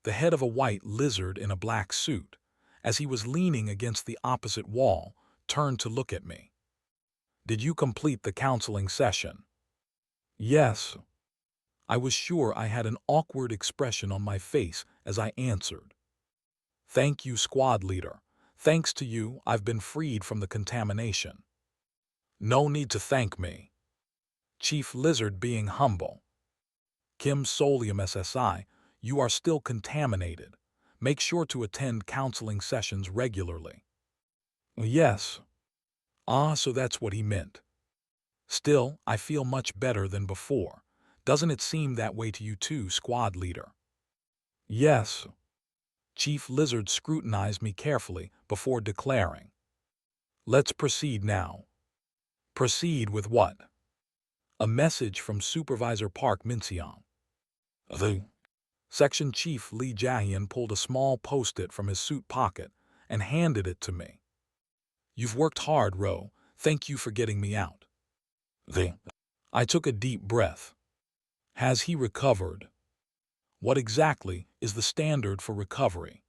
The head of a white lizard in a black suit, as he was leaning against the opposite wall, turned to look at me. Did you complete the counseling session? Yes. I was sure I had an awkward expression on my face as I answered. Thank you, squad leader. Thanks to you, I've been freed from the contamination. No need to thank me. Chief Lizard being humble. Kim Solium SSI, you are still contaminated. Make sure to attend counseling sessions regularly. Yes. Ah, so that's what he meant. Still, I feel much better than before. Doesn't it seem that way to you too, squad leader? Yes. Chief Lizard scrutinized me carefully before declaring. Let's proceed now. Proceed with what? A message from Supervisor Park Minseong. The Section Chief Lee Jae-hyun pulled a small post-it from his suit pocket and handed it to me. You've worked hard, Ro. Thank you for getting me out. I took a deep breath. Has he recovered? What exactly is the standard for recovery?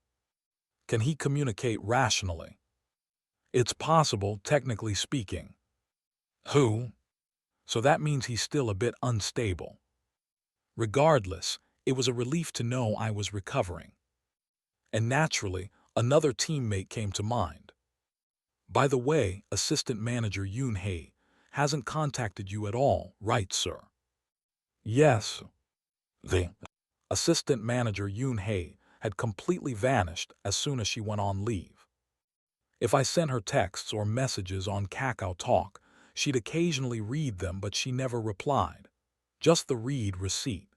Can he communicate rationally? It's possible, technically speaking. Who? So that means he's still a bit unstable. Regardless, it was a relief to know I was recovering. And naturally, another teammate came to mind. By the way, Assistant Manager Yoon Hae hasn't contacted you at all, right, sir? Yes. The Assistant Manager Yoon Hae had completely vanished as soon as she went on leave. If I sent her texts or messages on Kakao Talk, she'd occasionally read them, but she never replied. Just the read receipt.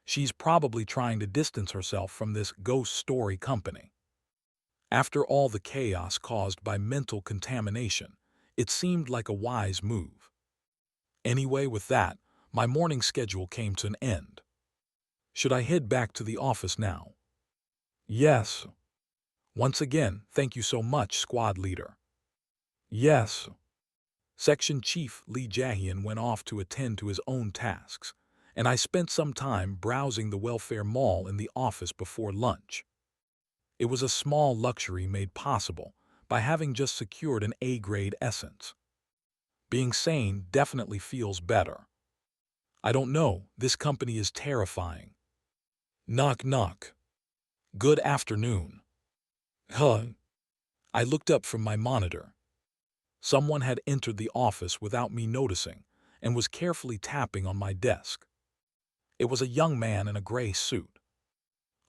She's probably trying to distance herself from this ghost story company. After all the chaos caused by mental contamination, it seemed like a wise move. Anyway, with that, my morning schedule came to an end. Should I head back to the office now? Yes. Once again, thank you so much, squad leader. Yes. Section Chief Lee Jae-hyun went off to attend to his own tasks, and I spent some time browsing the welfare mall in the office before lunch. It was a small luxury made possible by having just secured an A-grade essence. Being sane definitely feels better. I don't know, this company is terrifying. Knock knock. Good afternoon. Huh. I looked up from my monitor. Someone had entered the office without me noticing and was carefully tapping on my desk. It was a young man in a gray suit.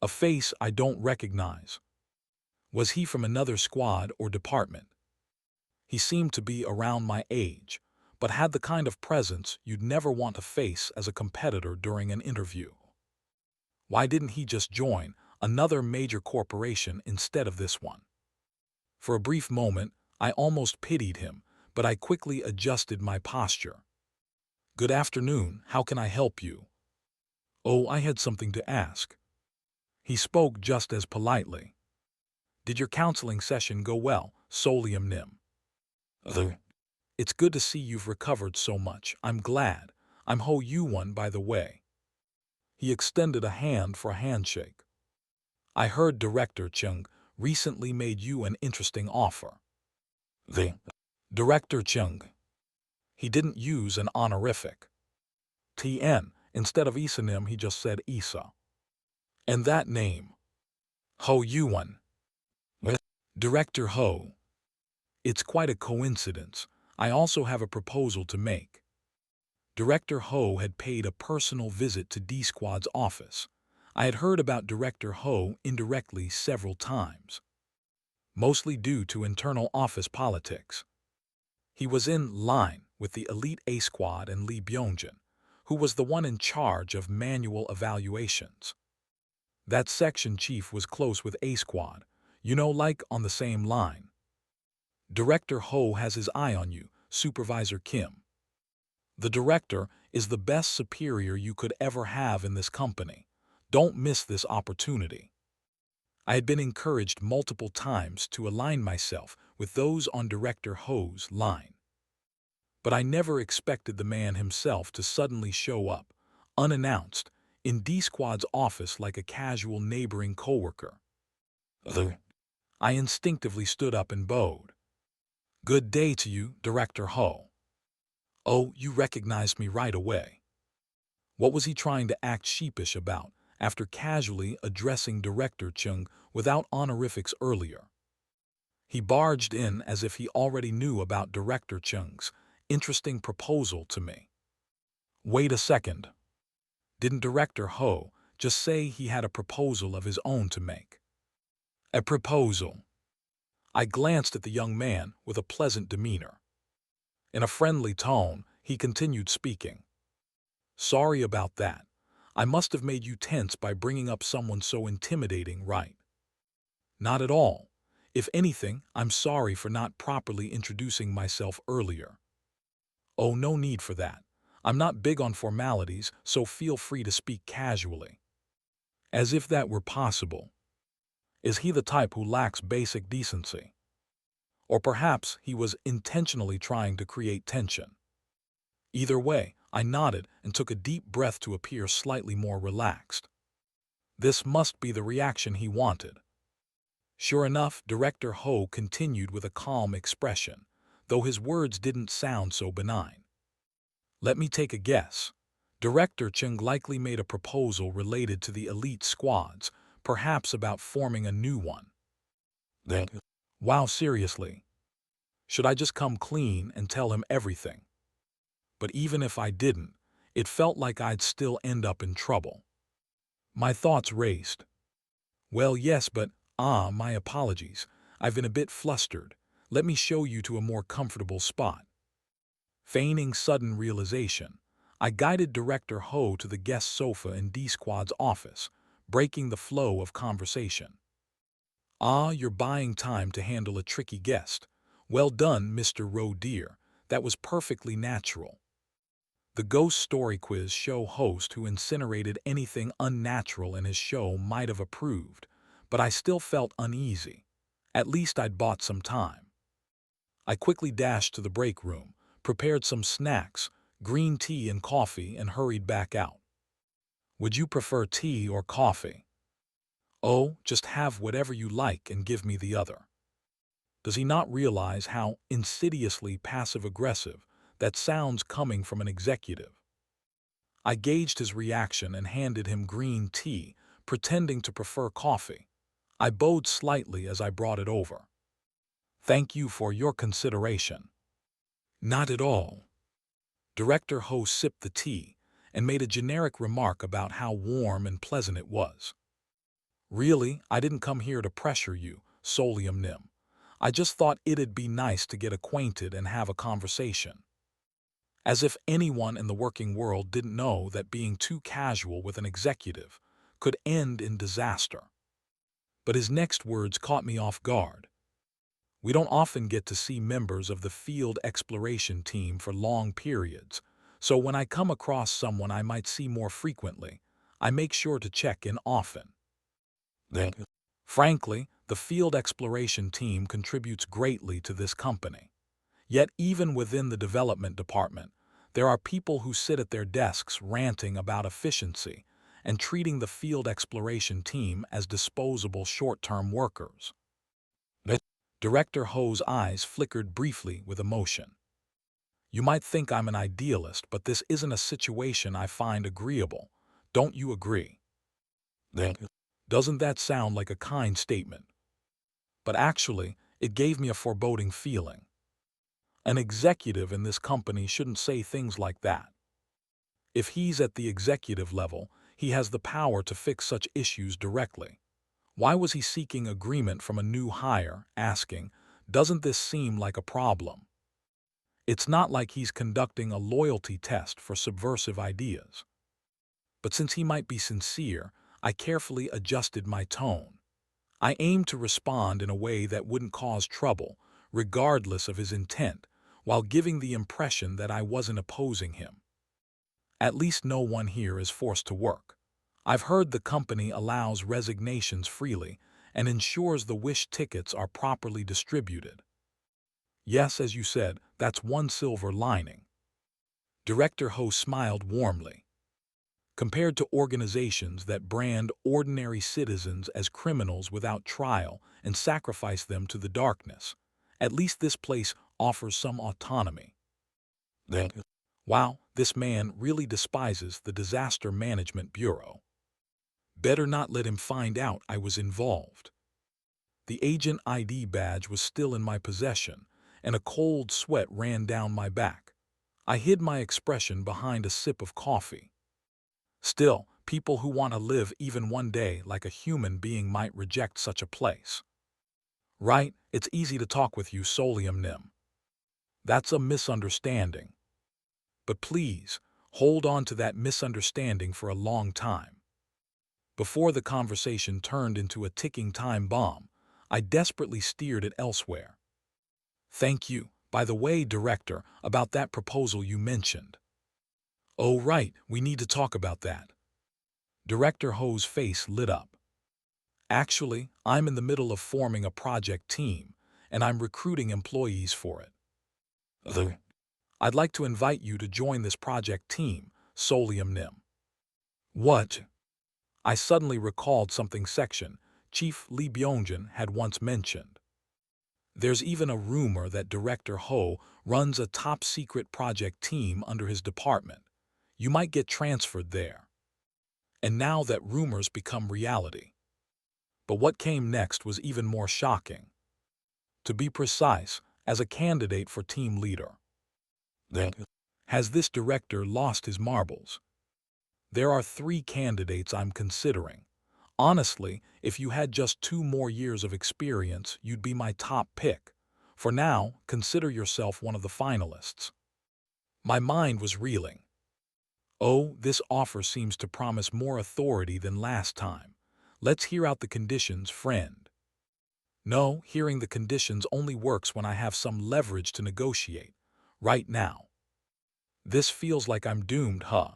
A face I don't recognize. Was he from another squad or department? He seemed to be around my age, but had the kind of presence you'd never want to face as a competitor during an interview. Why didn't he just join another major corporation instead of this one? For a brief moment, I almost pitied him, but I quickly adjusted my posture. Good afternoon, how can I help you? Oh, I had something to ask. He spoke just as politely. Did your counseling session go well, Solium Nim? It's good to see you've recovered so much. I'm glad. I'm Ho Yuan, by the way. He extended a hand for a handshake. I heard Director Chung recently made you an interesting offer. The Director Chung. He didn't use an honorific. TN. Instead of Isanim, he just said Isa. And that name. Ho Yuan. Director Ho. It's quite a coincidence. I also have a proposal to make. Director Ho had paid a personal visit to D-Squad's office. I had heard about Director Ho indirectly several times, mostly due to internal office politics. He was in line with the elite A Squad and Lee Byungjin, who was the one in charge of manual evaluations. That section chief was close with A Squad, like on the same line. Director Ho has his eye on you, Supervisor Kim. The director is the best superior you could ever have in this company. Don't miss this opportunity. I had been encouraged multiple times to align myself with those on Director Ho's line. But I never expected the man himself to suddenly show up, unannounced, in D-Squad's office like a casual neighboring coworker. I instinctively stood up and bowed. Good day to you, Director Ho. Oh, you recognized me right away. What was he trying to act sheepish about after casually addressing Director Chung without honorifics earlier? He barged in as if he already knew about Director Chung's interesting proposal to me. Wait a second. Didn't Director Ho just say he had a proposal of his own to make? A proposal? I glanced at the young man with a pleasant demeanor. In a friendly tone, he continued speaking. Sorry about that. I must have made you tense by bringing up someone so intimidating, right? Not at all. If anything, I'm sorry for not properly introducing myself earlier. Oh, no need for that. I'm not big on formalities, so feel free to speak casually. As if that were possible. Is he the type who lacks basic decency? Or perhaps he was intentionally trying to create tension. Either way, I nodded and took a deep breath to appear slightly more relaxed. This must be the reaction he wanted. Sure enough, Director Ho continued with a calm expression, though his words didn't sound so benign. Let me take a guess. Director Chung likely made a proposal related to the elite squads, perhaps about forming a new one. Wow, seriously. Should I just come clean and tell him everything? But even if I didn't, it felt like I'd still end up in trouble. My thoughts raced. Well, yes, but, my apologies. I've been a bit flustered. Let me show you to a more comfortable spot. Feigning sudden realization, I guided Director Ho to the guest sofa in D-Squad's office, breaking the flow of conversation. You're buying time to handle a tricky guest. Well done, Mr. Roe Deer. That was perfectly natural. The ghost story quiz show host who incinerated anything unnatural in his show might have approved, but I still felt uneasy. At least I'd bought some time. I quickly dashed to the break room, prepared some snacks, green tea and coffee, and hurried back out. Would you prefer tea or coffee? Oh, just have whatever you like and give me the other. Does he not realize how insidiously passive-aggressive that sounds coming from an executive? I gauged his reaction and handed him green tea, pretending to prefer coffee. I bowed slightly as I brought it over. Thank you for your consideration. Not at all. Director Ho sipped the tea and made a generic remark about how warm and pleasant it was. Really, I didn't come here to pressure you, Solium Nim. I just thought it'd be nice to get acquainted and have a conversation. As if anyone in the working world didn't know that being too casual with an executive could end in disaster. But his next words caught me off guard. We don't often get to see members of the field exploration team for long periods, so when I come across someone I might see more frequently, I make sure to check in often. Frankly, the field exploration team contributes greatly to this company. Yet even within the development department, there are people who sit at their desks ranting about efficiency and treating the field exploration team as disposable short-term workers. Director Ho's eyes flickered briefly with emotion. You might think I'm an idealist, but this isn't a situation I find agreeable. Don't you agree? Doesn't that sound like a kind statement? But actually, it gave me a foreboding feeling. An executive in this company shouldn't say things like that. If he's at the executive level, he has the power to fix such issues directly. Why was he seeking agreement from a new hire, asking, "Doesn't this seem like a problem?" It's not like he's conducting a loyalty test for subversive ideas. But since he might be sincere, I carefully adjusted my tone. I aimed to respond in a way that wouldn't cause trouble, regardless of his intent, while giving the impression that I wasn't opposing him. At least no one here is forced to work. I've heard the company allows resignations freely and ensures the wish tickets are properly distributed. Yes, as you said, that's one silver lining. Director Ho smiled warmly. Compared to organizations that brand ordinary citizens as criminals without trial and sacrifice them to the darkness, at least this place offers some autonomy. Wow, this man really despises the Disaster Management Bureau. Better not let him find out I was involved. The agent ID badge was still in my possession, and a cold sweat ran down my back. I hid my expression behind a sip of coffee. Still, people who want to live even one day like a human being might reject such a place. Right, it's easy to talk with you, Solium Nim. That's a misunderstanding. But please, hold on to that misunderstanding for a long time. Before the conversation turned into a ticking time bomb, I desperately steered it elsewhere. Thank you, by the way, Director, about that proposal you mentioned. Oh, right, we need to talk about that. Director Ho's face lit up. Actually, I'm in the middle of forming a project team, and I'm recruiting employees for it. I'd like to invite you to join this project team, Solium Nim. What? I suddenly recalled something Section Chief Lee Byung-jin had once mentioned. There's even a rumor that Director Ho runs a top-secret project team under his department. You might get transferred there. And now that rumors become reality. But what came next was even more shocking. To be precise, as a candidate for team leader. Has this director lost his marbles? There are 3 candidates I'm considering. Honestly, if you had just 2 more years of experience, you'd be my top pick. For now, consider yourself one of the finalists. My mind was reeling. Oh, this offer seems to promise more authority than last time. Let's hear out the conditions, friend. No, hearing the conditions only works when I have some leverage to negotiate. Right now. This feels like I'm doomed, huh?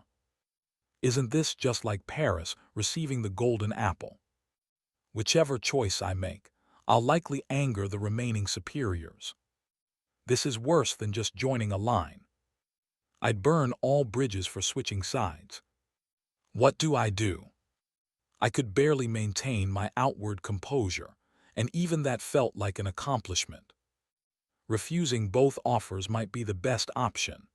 Isn't this just like Paris receiving the golden apple? Whichever choice I make, I'll likely anger the remaining superiors. This is worse than just joining a line. I'd burn all bridges for switching sides. What do? I could barely maintain my outward composure, and even that felt like an accomplishment. Refusing both offers might be the best option.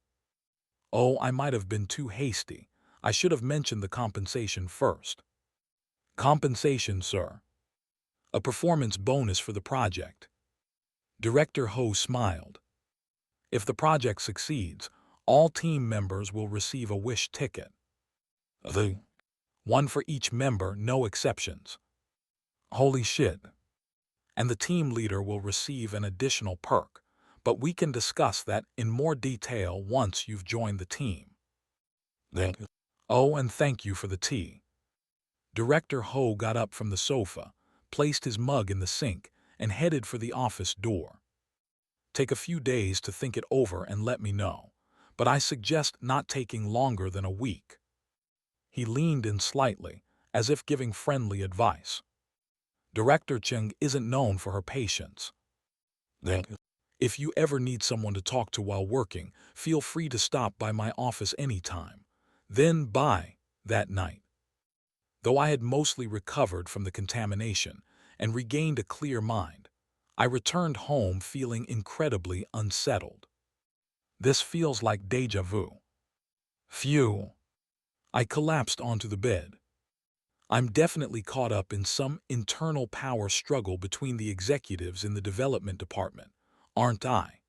Oh, I might have been too hasty. I should have mentioned the compensation first. Compensation, sir. A performance bonus for the project. Director Ho smiled. If the project succeeds, all team members will receive a wish ticket. One for each member, no exceptions. Holy shit. and the team leader will receive an additional perk, but we can discuss that in more detail once you've joined the team. Oh, and thank you for the tea. Director Ho got up from the sofa, placed his mug in the sink, and headed for the office door. Take a few days to think it over and let me know, but I suggest not taking longer than a week. He leaned in slightly, as if giving friendly advice. Director Chung isn't known for her patience. If you ever need someone to talk to while working, feel free to stop by my office anytime. Then by that night, though I had mostly recovered from the contamination and regained a clear mind, I returned home feeling incredibly unsettled. This feels like déjà vu. Phew. I collapsed onto the bed. I'm definitely caught up in some internal power struggle between the executives in the development department, aren't I?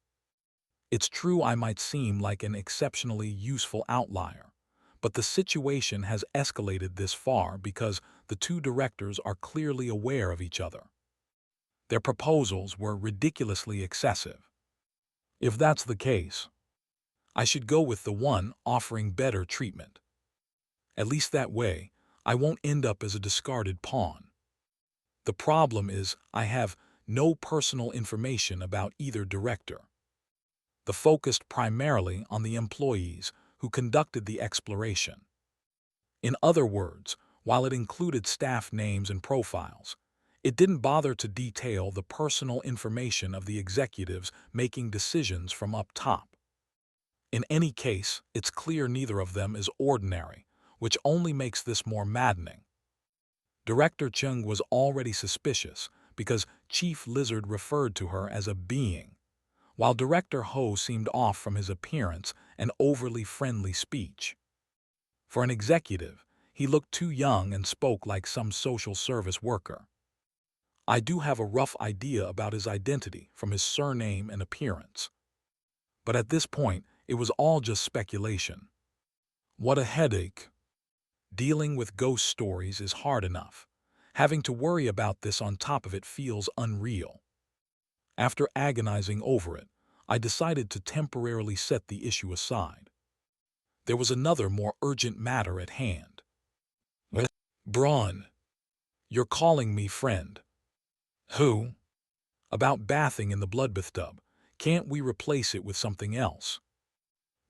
It's true I might seem like an exceptionally useful outlier, but the situation has escalated this far because the two directors are clearly aware of each other. Their proposals were ridiculously excessive. If that's the case, I should go with the one offering better treatment. At least that way, I won't end up as a discarded pawn. The problem is I have no personal information about either director. The focused primarily on the employees who conducted the exploration. In other words, while it included staff names and profiles, it didn't bother to detail the personal information of the executives making decisions from up top. In any case, it's clear neither of them is ordinary, which only makes this more maddening. Director Chung was already suspicious because Chief Lizard referred to her as a being, while Director Ho seemed off from his appearance and overly friendly speech. For an executive, he looked too young and spoke like some social service worker. I do have a rough idea about his identity from his surname and appearance. But at this point, it was all just speculation. What a headache. Dealing with ghost stories is hard enough. Having to worry about this on top of it feels unreal. After agonizing over it, I decided to temporarily set the issue aside. There was another more urgent matter at hand. Braun, you're calling me friend. Who? About bathing in the bloodbath tub. Can't we replace it with something else?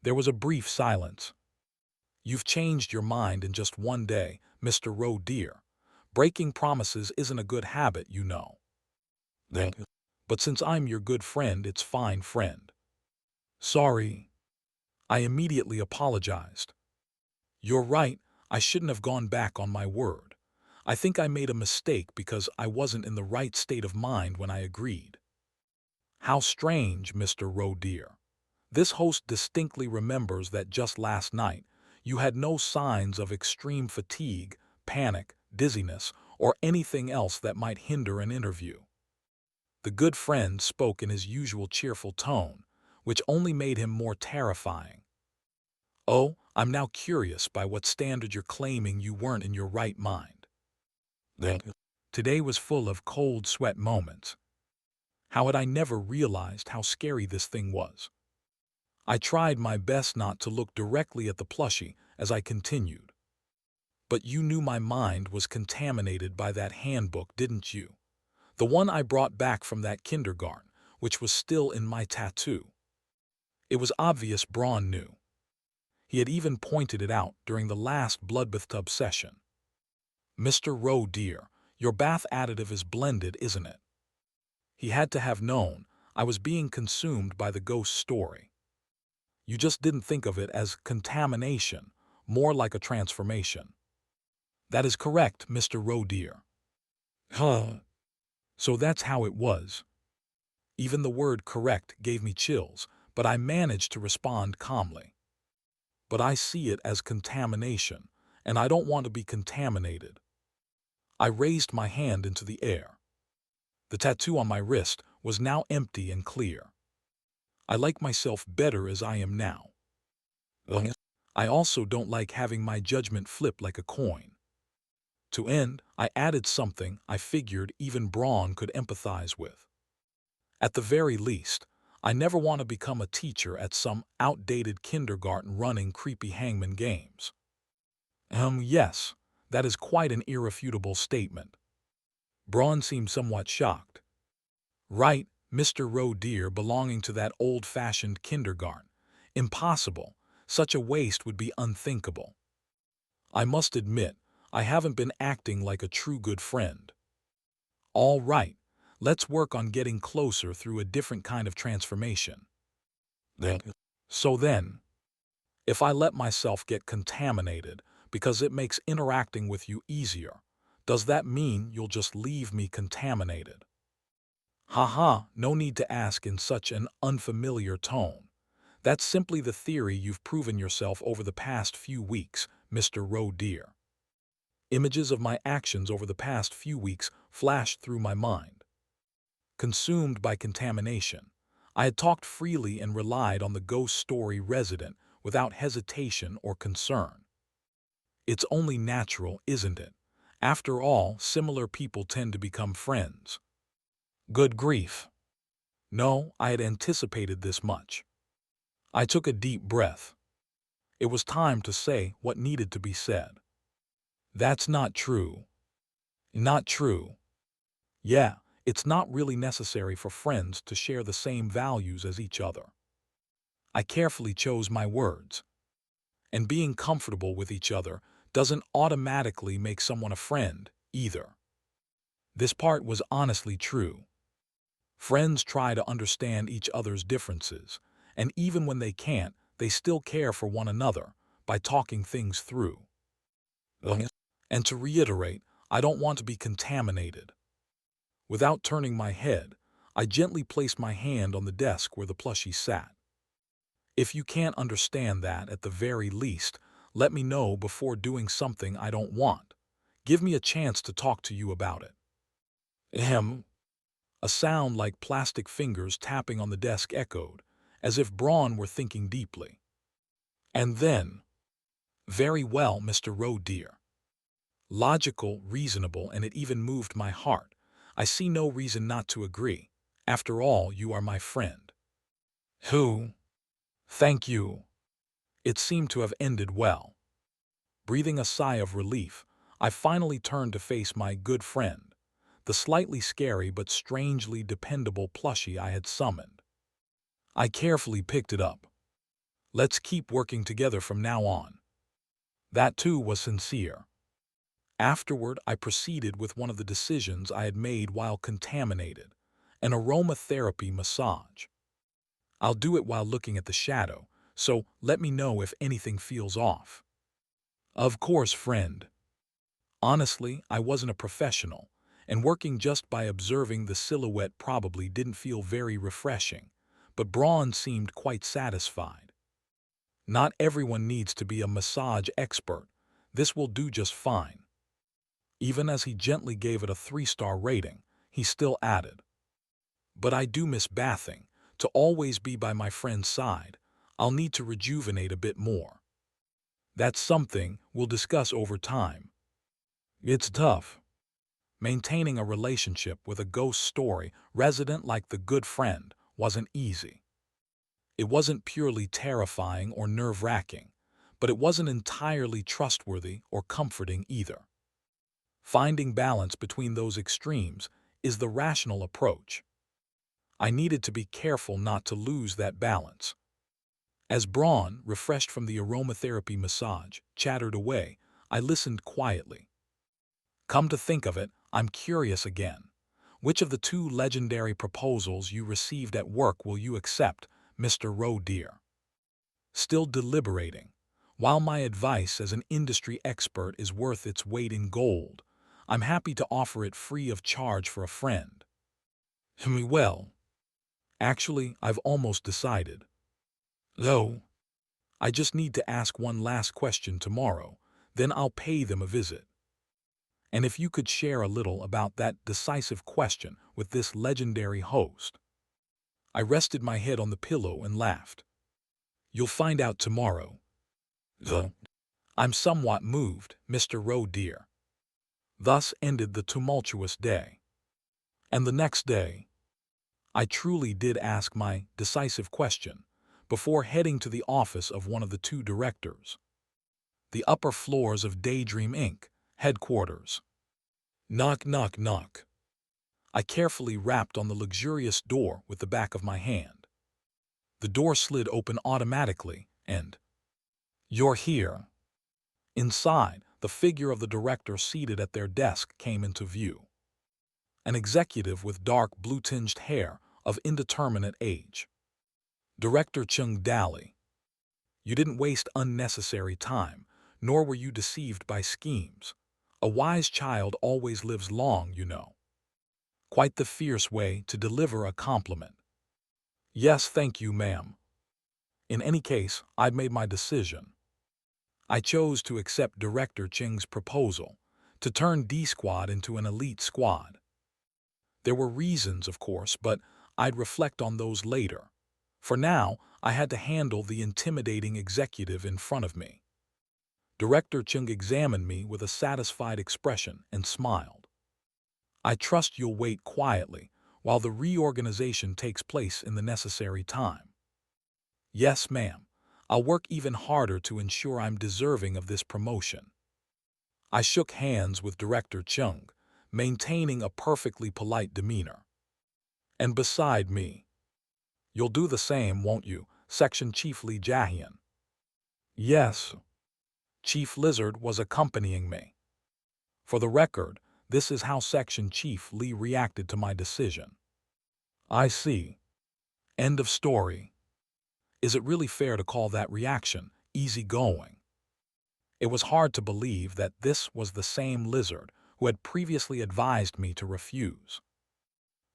There was a brief silence. You've changed your mind in just one day, Mr. Roe dear. Breaking promises isn't a good habit, you know. But since I'm your good friend, it's fine, friend. Sorry. I immediately apologized. You're right, I shouldn't have gone back on my word. I think I made a mistake because I wasn't in the right state of mind when I agreed. How strange, Mr. Roe dear. This host distinctly remembers that just last night, you had no signs of extreme fatigue, panic, dizziness, or anything else that might hinder an interview. The good friend spoke in his usual cheerful tone, which only made him more terrifying. Oh, I'm now curious by what standard you're claiming you weren't in your right mind. Today was full of cold sweat moments. How had I never realized how scary this thing was? I tried my best not to look directly at the plushie as I continued. But you knew my mind was contaminated by that handbook, didn't you? The one I brought back from that kindergarten, which was still in my tattoo. It was obvious Braun knew. He had even pointed it out during the last bloodbath tub session. Mr. Roe dear, your bath additive is blended, isn't it? He had to have known I was being consumed by the ghost story. You just didn't think of it as contamination, more like a transformation. That is correct, Mr. Roe dear. Huh. So that's how it was. Even the word correct gave me chills, but I managed to respond calmly. But I see it as contamination, and I don't want to be contaminated. I raised my hand into the air. The tattoo on my wrist was now empty and clear. I like myself better as I am now. I also don't like having my judgment flip like a coin. To end, I added something I figured even Braun could empathize with. At the very least, I never want to become a teacher at some outdated kindergarten running creepy hangman games. Yes, that is quite an irrefutable statement. Braun seemed somewhat shocked. Right, Mr. Roe dear, belonging to that old-fashioned kindergarten. Impossible. Such a waste would be unthinkable. I must admit, I haven't been acting like a true good friend. All right, let's work on getting closer through a different kind of transformation. So then, if I let myself get contaminated because it makes interacting with you easier, does that mean you'll just leave me contaminated? Haha, no need to ask in such an unfamiliar tone. That's simply the theory you've proven yourself over the past few weeks, Mr. Roe dear. Images of my actions over the past few weeks flashed through my mind. Consumed by contamination, I had talked freely and relied on the ghost story resident without hesitation or concern. It's only natural, isn't it? After all, similar people tend to become friends. Good grief. No, I had anticipated this much. I took a deep breath. It was time to say what needed to be said. That's not true. Not true. Yeah, it's not really necessary for friends to share the same values as each other. I carefully chose my words. And being comfortable with each other doesn't automatically make someone a friend, either. This part was honestly true. Friends try to understand each other's differences, and even when they can't, they still care for one another by talking things through. And to reiterate, I don't want to be contaminated. Without turning my head, I gently placed my hand on the desk where the plushie sat. If you can't understand that, at the very least, let me know before doing something I don't want. Give me a chance to talk to you about it. Ahem. A sound like plastic fingers tapping on the desk echoed, as if Braun were thinking deeply. And then, very well, Mr. Roe dear. Logical, reasonable, and it even moved my heart. I see no reason not to agree. After all, you are my friend. Who? Thank you. It seemed to have ended well. Breathing a sigh of relief, I finally turned to face my good friend, the slightly scary but strangely dependable plushie I had summoned. I carefully picked it up. Let's keep working together from now on. That too was sincere. Afterward, I proceeded with one of the decisions I had made while contaminated, an aromatherapy massage. I'll do it while looking at the shadow, so let me know if anything feels off. Of course, friend. Honestly, I wasn't a professional, and working just by observing the silhouette probably didn't feel very refreshing, but Braun seemed quite satisfied. Not everyone needs to be a massage expert. This will do just fine. Even as he gently gave it a 3-star rating, he still added, "But I do miss bathing. To always be by my friend's side, I'll need to rejuvenate a bit more. That's something we'll discuss over time." It's tough. Maintaining a relationship with a ghost story resident like the good friend wasn't easy. It wasn't purely terrifying or nerve-wracking, but it wasn't entirely trustworthy or comforting either. Finding balance between those extremes is the rational approach. I needed to be careful not to lose that balance. As Braun, refreshed from the aromatherapy massage, chattered away, I listened quietly. Come to think of it, I'm curious again. Which of the 2 legendary proposals you received at work will you accept, Mr. Roe dear? Still deliberating. While my advice as an industry expert is worth its weight in gold, I'm happy to offer it free of charge for a friend. Well, actually, I've almost decided. Though, I just need to ask one last question tomorrow, then I'll pay them a visit. And if you could share a little about that decisive question with this legendary host. I rested my head on the pillow and laughed. You'll find out tomorrow. I'm somewhat moved, Mr. Roe dear. Thus ended the tumultuous day. And the next day, I truly did ask my decisive question before heading to the office of one of the two directors, the upper floors of Daydream Inc. headquarters. Knock, knock, knock. I carefully rapped on the luxurious door with the back of my hand. The door slid open automatically, and "You're here." Inside, the figure of the director seated at their desk came into view. An executive with dark blue-tinged hair of indeterminate age. Director Chung Dally. You didn't waste unnecessary time, nor were you deceived by schemes. A wise child always lives long, you know. Quite the fierce way to deliver a compliment. Yes, thank you, ma'am. In any case, I've made my decision. I chose to accept Director Ching's proposal to turn D Squad into an elite squad. There were reasons, of course, but I'd reflect on those later. For now, I had to handle the intimidating executive in front of me. Director Chung examined me with a satisfied expression and smiled. I trust you'll wait quietly while the reorganization takes place in the necessary time. Yes, ma'am. I'll work even harder to ensure I'm deserving of this promotion. I shook hands with Director Chung, maintaining a perfectly polite demeanor. And beside me, you'll do the same, won't you, Section Chief Lee Jahian? Yes. Chief Lizard was accompanying me. For the record, this is how Section Chief Lee reacted to my decision. I see. End of story. Is it really fair to call that reaction easygoing? It was hard to believe that this was the same Lizard who had previously advised me to refuse.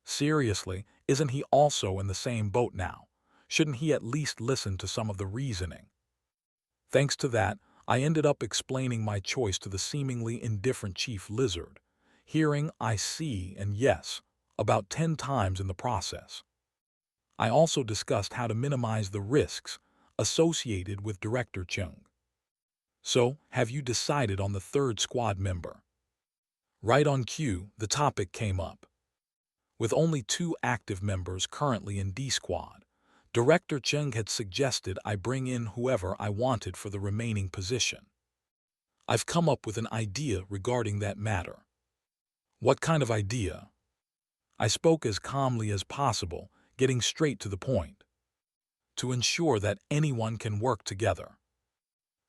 Seriously, isn't he also in the same boat now? Shouldn't he at least listen to some of the reasoning? Thanks to that, I ended up explaining my choice to the seemingly indifferent Chief Lizard, hearing "I see" and "yes" about 10 times in the process. I also discussed how to minimize the risks associated with Director Chung. So, have you decided on the third squad member? Right on cue, the topic came up. With only 2 active members currently in D Squad, Director Chung had suggested I bring in whoever I wanted for the remaining position. I've come up with an idea regarding that matter. What kind of idea? I spoke as calmly as possible, getting straight to the point. To ensure that anyone can work together.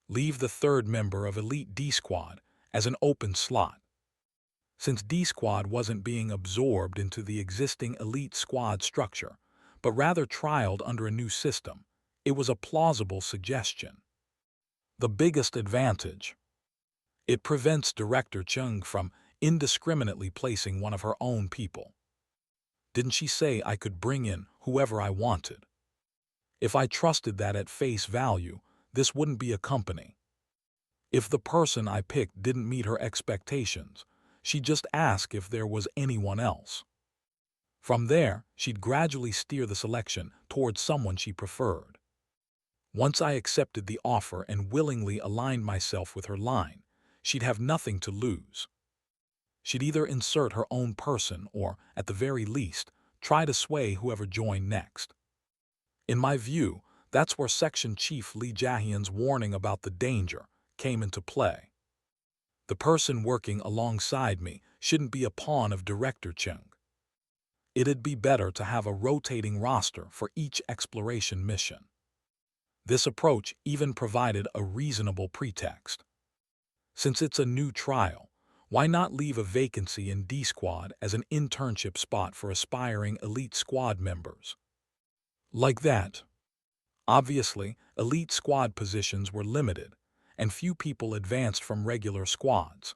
Leave the third member of Elite D Squad as an open slot. Since D Squad wasn't being absorbed into the existing Elite Squad structure, but rather trialed under a new system, it was a plausible suggestion. The biggest advantage: it prevents Director Chung from indiscriminately placing one of her own people. Didn't she say I could bring in whoever I wanted? If I trusted that at face value, this wouldn't be a company. If the person I picked didn't meet her expectations, she'd just ask if there was anyone else. From there, she'd gradually steer the selection towards someone she preferred. Once I accepted the offer and willingly aligned myself with her line, she'd have nothing to lose. She'd either insert her own person or, at the very least, try to sway whoever joined next. In my view, that's where Section Chief Lee Jahian's warning about the danger came into play. The person working alongside me shouldn't be a pawn of Director Chung. It'd be better to have a rotating roster for each exploration mission. This approach even provided a reasonable pretext. Since it's a new trial, why not leave a vacancy in D Squad as an internship spot for aspiring Elite Squad members? Like that. Obviously, Elite Squad positions were limited, and few people advanced from regular squads.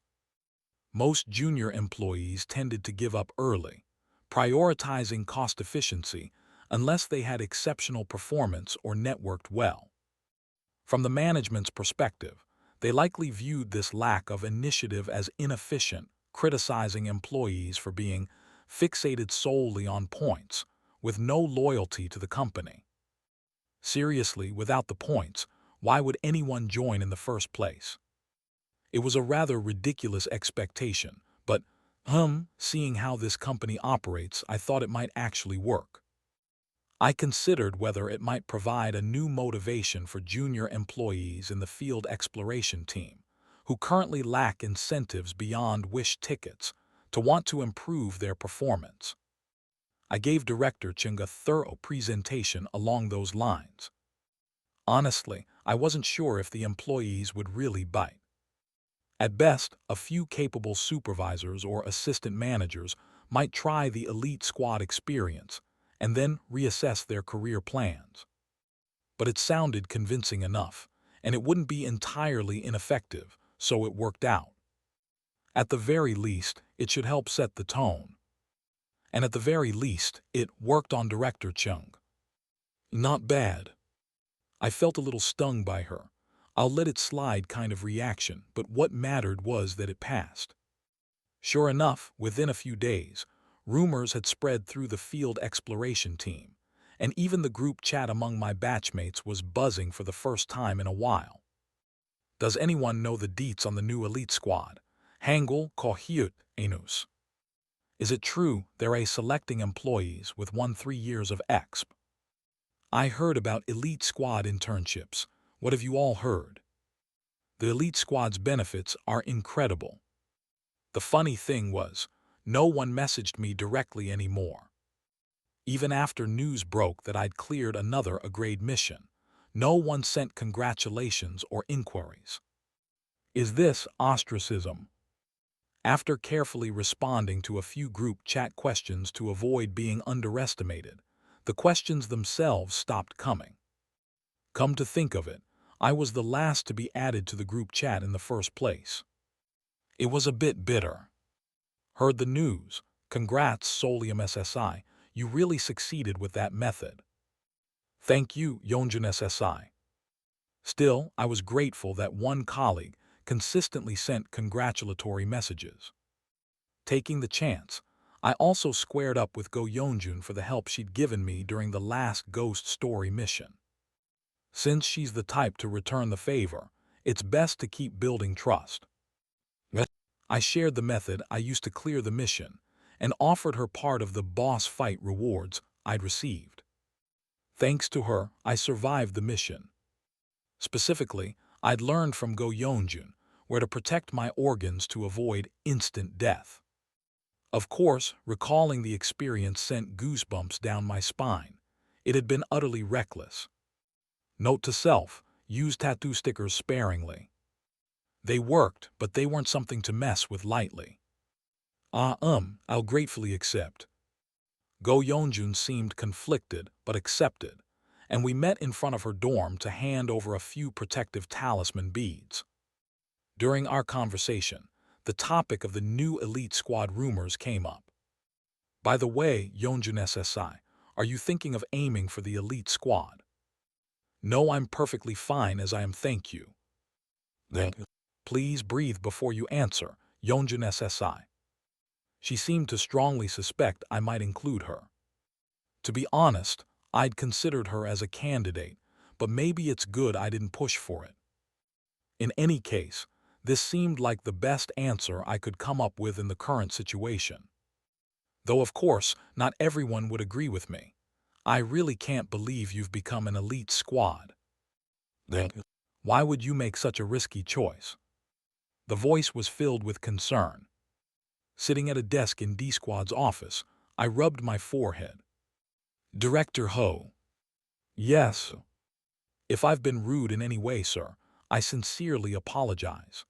Most junior employees tended to give up early, prioritizing cost efficiency unless they had exceptional performance or networked well. From the management's perspective, they likely viewed this lack of initiative as inefficient, criticizing employees for being fixated solely on points, with no loyalty to the company. Seriously, without the points, why would anyone join in the first place? It was a rather ridiculous expectation, but, seeing how this company operates, I thought it might actually work. I considered whether it might provide a new motivation for junior employees in the field exploration team, who currently lack incentives beyond wish tickets, to want to improve their performance. I gave Director Chung a thorough presentation along those lines. Honestly, I wasn't sure if the employees would really bite. At best, a few capable supervisors or assistant managers might try the elite squad experience and then reassess their career plans. But it sounded convincing enough, and it wouldn't be entirely ineffective, so it worked out. At the very least, it should help set the tone. And at the very least, it worked on Director Chung. Not bad. I felt a little stung by her. I'll let it slide kind of reaction, but what mattered was that it passed. Sure enough, within a few days, rumors had spread through the field exploration team, and even the group chat among my batchmates was buzzing for the first time in a while. Does anyone know the deets on the new elite squad? Hangul Kohyut Enus. Is it true they're selecting employees with 1-3 years of exp? I heard about elite squad internships. What have you all heard? The elite squad's benefits are incredible. The funny thing was, no one messaged me directly anymore. Even after news broke that I'd cleared another A-grade mission, no one sent congratulations or inquiries. Is this ostracism? After carefully responding to a few group chat questions to avoid being underestimated, the questions themselves stopped coming. Come to think of it, I was the last to be added to the group chat in the first place. It was a bit bitter. Heard the news. Congrats, Solium SSI. You really succeeded with that method. Thank you, Yonjun SSI. Still, I was grateful that one colleague consistently sent congratulatory messages. Taking the chance, I also squared up with Go Yonjun for the help she'd given me during the last Ghost Story mission. Since she's the type to return the favor, it's best to keep building trust. I shared the method I used to clear the mission and offered her part of the boss fight rewards I'd received. Thanks to her, I survived the mission. Specifically, I'd learned from Go Yonjun where to protect my organs to avoid instant death. Of course, recalling the experience sent goosebumps down my spine. It had been utterly reckless. Note to self, use tattoo stickers sparingly. They worked, but they weren't something to mess with lightly. I'll gratefully accept. Go Yonjun seemed conflicted, but accepted, and we met in front of her dorm to hand over a few protective talisman beads. During our conversation, the topic of the new elite squad rumors came up. By the way, Yonjun SSI, are you thinking of aiming for the elite squad? No, I'm perfectly fine as I am, thank you. Please breathe before you answer, Yonjun SSI. She seemed to strongly suspect I might include her. To be honest, I'd considered her as a candidate, but maybe it's good I didn't push for it. In any case, this seemed like the best answer I could come up with in the current situation. Though of course, not everyone would agree with me. I really can't believe you've become an elite squad. Why would you make such a risky choice? The voice was filled with concern. Sitting at a desk in D-Squad's office, I rubbed my forehead. Director Ho. Yes. If I've been rude in any way, sir, I sincerely apologize.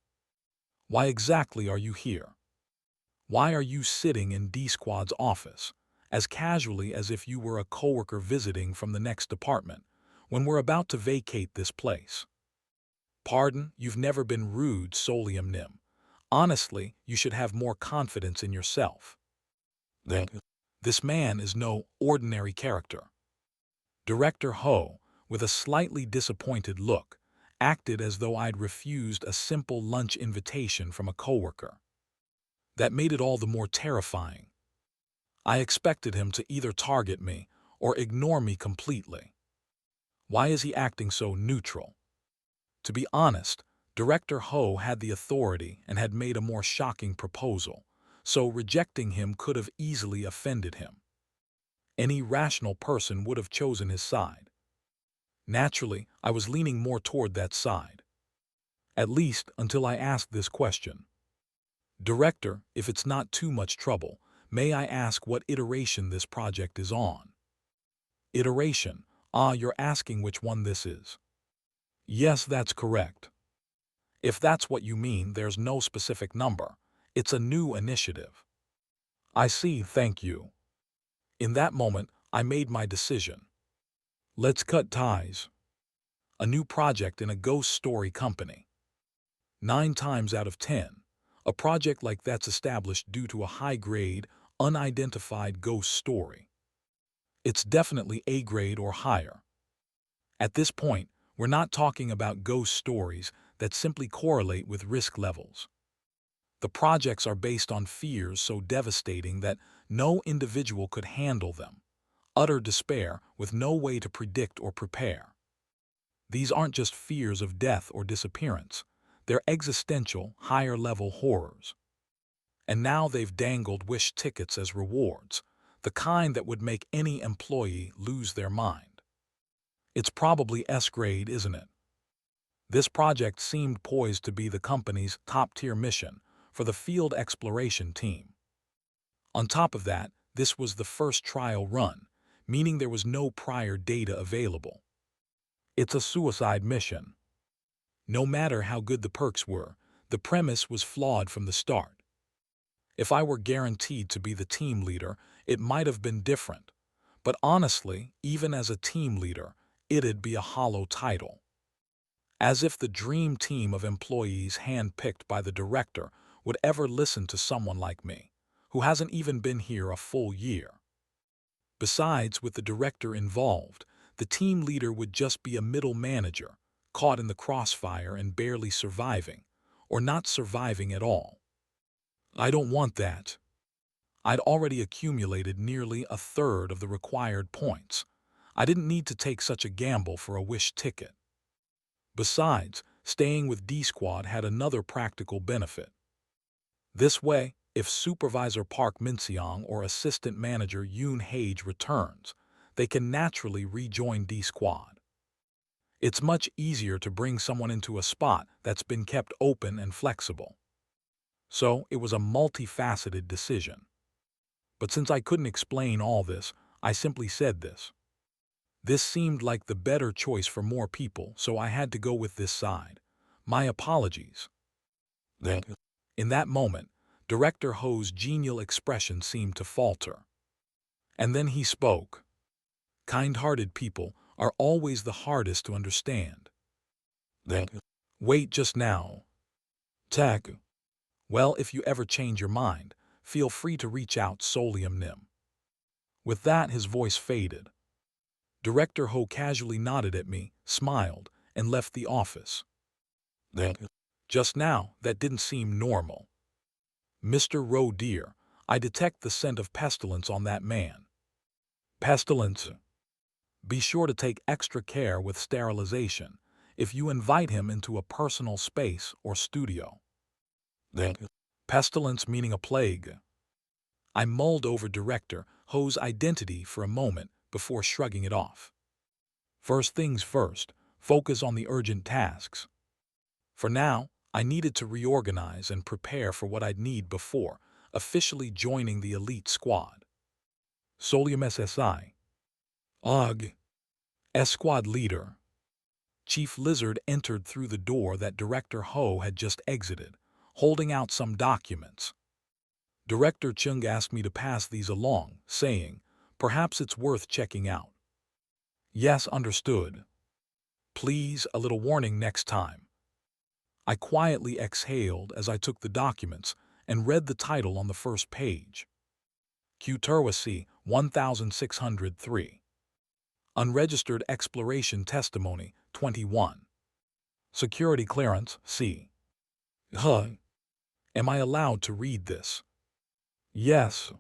Why exactly are you here? Why are you sitting in D-Squad's office, as casually as if you were a coworker visiting from the next department, when we're about to vacate this place? Pardon, you've never been rude, Solium Nim. Honestly, you should have more confidence in yourself. This man is no ordinary character. Director Ho, with a slightly disappointed look, acted as though I'd refused a simple lunch invitation from a coworker. That made it all the more terrifying. I expected him to either target me or ignore me completely. Why is he acting so neutral? To be honest, Director Ho had the authority and had made a more shocking proposal, so rejecting him could have easily offended him. Any rational person would have chosen his side. Naturally, I was leaning more toward that side. At least until I asked this question. Director, if it's not too much trouble, may I ask what iteration this project is on? Iteration? Ah, you're asking which one this is. Yes, that's correct. If that's what you mean, there's no specific number. It's a new initiative. I see, thank you. In that moment, I made my decision. Let's cut ties. A new project in a ghost story company. 9 times out of 10, a project like that's established due to a high-grade, unidentified ghost story. It's definitely A-grade or higher. At this point, we're not talking about ghost stories that simply correlate with risk levels. The projects are based on fears so devastating that no individual could handle them. Utter despair with no way to predict or prepare. These aren't just fears of death or disappearance. They're existential, higher-level horrors. And now they've dangled wish tickets as rewards, the kind that would make any employee lose their mind. It's probably S-grade, isn't it? This project seemed poised to be the company's top-tier mission for the field exploration team. On top of that, this was the first trial run, meaning there was no prior data available. It's a suicide mission. No matter how good the perks were, the premise was flawed from the start. If I were guaranteed to be the team leader, it might have been different. But honestly, even as a team leader, it'd be a hollow title. As if the dream team of employees handpicked by the director would ever listen to someone like me, who hasn't even been here a full year. Besides, with the director involved, the team leader would just be a middle manager, caught in the crossfire and barely surviving, or not surviving at all. I don't want that. I'd already accumulated nearly a third of the required points. I didn't need to take such a gamble for a wish ticket. Besides, staying with D-Squad had another practical benefit. This way, if Supervisor Park Min-seong or Assistant Manager Yoon Hage returns, they can naturally rejoin D-Squad. It's much easier to bring someone into a spot that's been kept open and flexible. So it was a multifaceted decision. But since I couldn't explain all this, I simply said this. This seemed like the better choice for more people, so I had to go with this side. My apologies. In that moment, Director Ho's genial expression seemed to falter. And then he spoke. Kind-hearted people are always the hardest to understand. Wait just now. Tech. Well, if you ever change your mind, feel free to reach out Solium Nim. With that, his voice faded. Director Ho casually nodded at me, smiled, and left the office. Just now, that didn't seem normal. Mr. Roe dear, I detect the scent of pestilence on that man. Pestilence. Be sure to take extra care with sterilization if you invite him into a personal space or studio. Pestilence meaning a plague. I mulled over Director Ho's identity for a moment before shrugging it off. First things first, focus on the urgent tasks. For now, I needed to reorganize and prepare for what I'd need before officially joining the elite squad. Solium SSI. Og. S-Squad Leader. Chief Lizard entered through the door that Director Ho had just exited, holding out some documents. Director Chung asked me to pass these along, saying, perhaps it's worth checking out. Yes, understood. Please, a little warning next time. I quietly exhaled as I took the documents and read the title on the first page. Q-Turwasi 1603. Unregistered Exploration Testimony 21. Security Clearance C. Am I allowed to read this? Yes.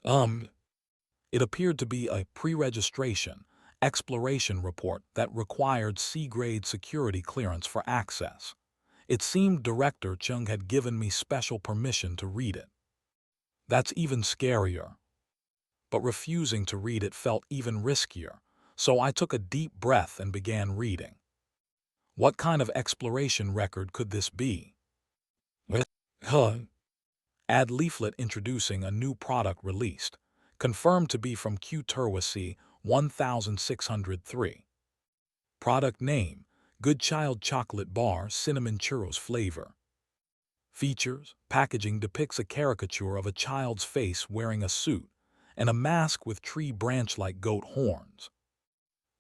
It appeared to be a pre-registration exploration report that required C-grade security clearance for access. It seemed Director Chung had given me special permission to read it. That's even scarier. But refusing to read it felt even riskier, so I took a deep breath and began reading. What kind of exploration record could this be? Ad leaflet introducing a new product released, confirmed to be from Q Turwasi 1603. Product name, Good Child Chocolate Bar Cinnamon Churros Flavor. Features, packaging depicts a caricature of a child's face wearing a suit and a mask with tree branch-like goat horns.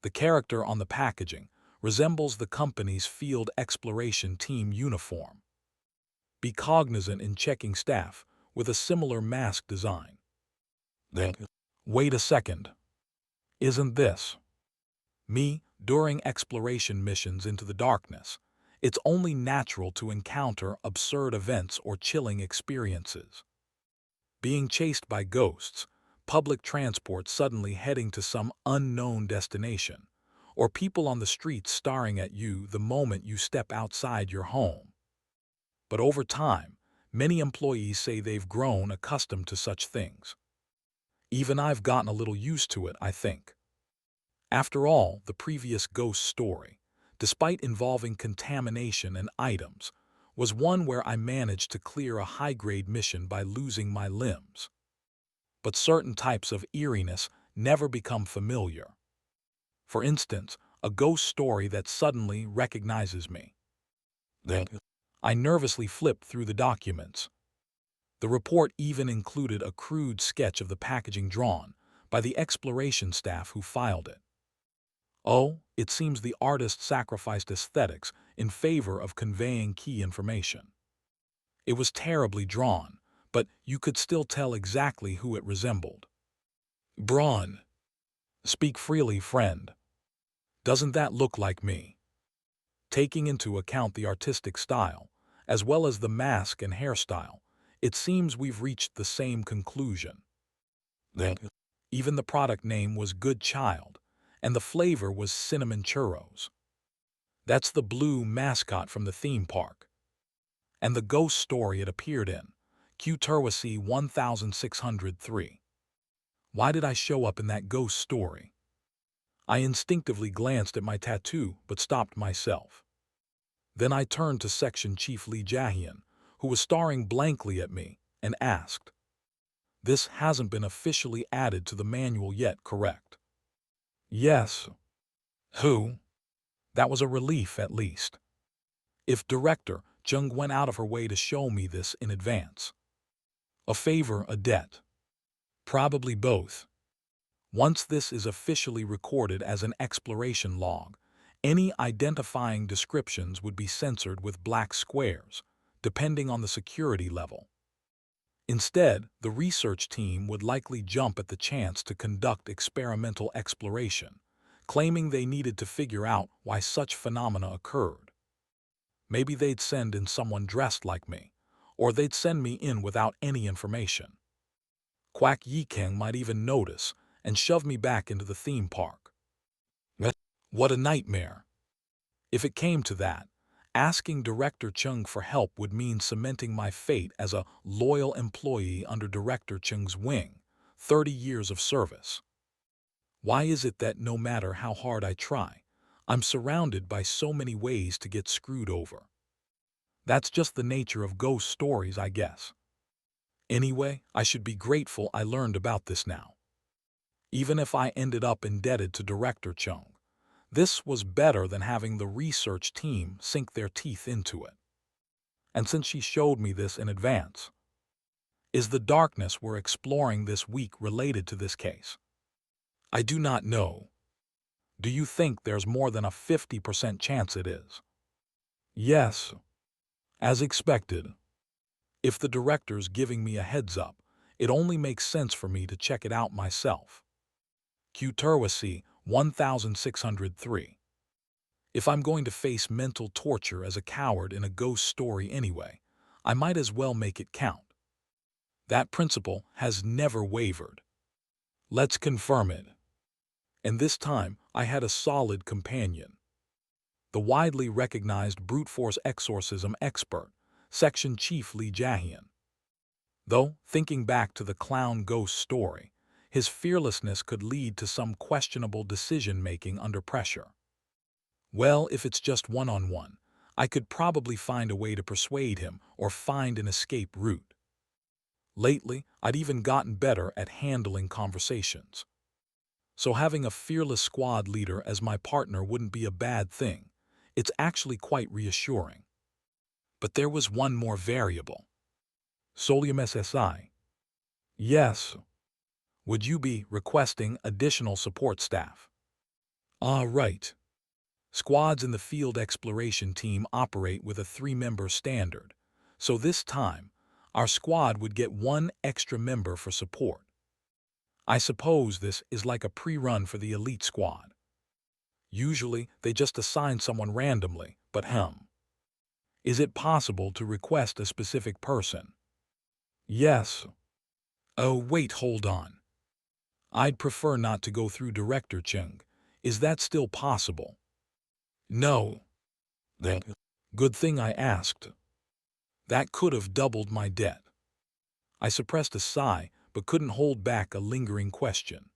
The character on the packaging resembles the company's field exploration team uniform. Be cognizant in checking staff with a similar mask design. Wait a second. Isn't this me during exploration missions into the darkness? It's only natural to encounter absurd events or chilling experiences. Being chased by ghosts, public transport suddenly heading to some unknown destination, or people on the street staring at you the moment you step outside your home. But over time, many employees say they've grown accustomed to such things. Even I've gotten a little used to it, I think. After all, the previous ghost story, despite involving contamination and items, was one where I managed to clear a high-grade mission by losing my limbs. But certain types of eeriness never become familiar. For instance, a ghost story that suddenly recognizes me. I nervously flipped through the documents. The report even included a crude sketch of the packaging drawn by the exploration staff who filed it. Oh, it seems the artist sacrificed aesthetics in favor of conveying key information. It was terribly drawn, but you could still tell exactly who it resembled. Braun. Speak freely, friend. Doesn't that look like me? Taking into account the artistic style, as well as the mask and hairstyle, it seems we've reached the same conclusion. Even the product name was Good Child, and the flavor was cinnamon churros. That's the blue mascot from the theme park. And the ghost story it appeared in, Q Turwasi 1603. Why did I show up in that ghost story? I instinctively glanced at my tattoo, but stopped myself. Then I turned to Section Chief Lee Jahian, who was staring blankly at me, and asked, "This hasn't been officially added to the manual yet, correct?" "Yes." "Who?" That was a relief, at least. If Director Jung went out of her way to show me this in advance. A favor, a debt. Probably both. Once this is officially recorded as an exploration log, any identifying descriptions would be censored with black squares, depending on the security level. Instead, the research team would likely jump at the chance to conduct experimental exploration, claiming they needed to figure out why such phenomena occurred. Maybe they'd send in someone dressed like me, or they'd send me in without any information. Quack Yikeng might even notice and shove me back into the theme park. What a nightmare. If it came to that, asking Director Chung for help would mean cementing my fate as a loyal employee under Director Chung's wing, 30 years of service. Why is it that no matter how hard I try, I'm surrounded by so many ways to get screwed over? That's just the nature of ghost stories, I guess. Anyway, I should be grateful I learned about this now. Even if I ended up indebted to Director Chung, this was better than having the research team sink their teeth into it. And since she showed me this in advance, is the darkness we're exploring this week related to this case? I do not know. Do you think there's more than a 50% chance it is? Yes. As expected. If the director's giving me a heads up, it only makes sense for me to check it out myself. Q Turwasi 1603. If I'm going to face mental torture as a coward in a ghost story anyway, I might as well make it count. That principle has never wavered. Let's confirm it. And this time, I had a solid companion. the widely recognized brute force exorcism expert, Section Chief Lee Jae-hyun. Though, thinking back to the clown ghost story, his fearlessness could lead to some questionable decision-making under pressure. Well, if it's just one-on-one, I could probably find a way to persuade him or find an escape route. Lately, I'd even gotten better at handling conversations. So having a fearless squad leader as my partner wouldn't be a bad thing. It's actually quite reassuring. But there was one more variable. Solium SSI. Yes. Would you be requesting additional support staff? Ah, right. Squads in the field exploration team operate with a 3-member standard, so this time, our squad would get 1 extra member for support. I suppose this is like a pre-run for the elite squad. Usually, they just assign someone randomly, but is it possible to request a specific person? Yes. Oh, wait, hold on. I'd prefer not to go through Director Chung. Is that still possible? No. Then, good thing I asked. That could have doubled my debt. I suppressed a sigh, but couldn't hold back a lingering question.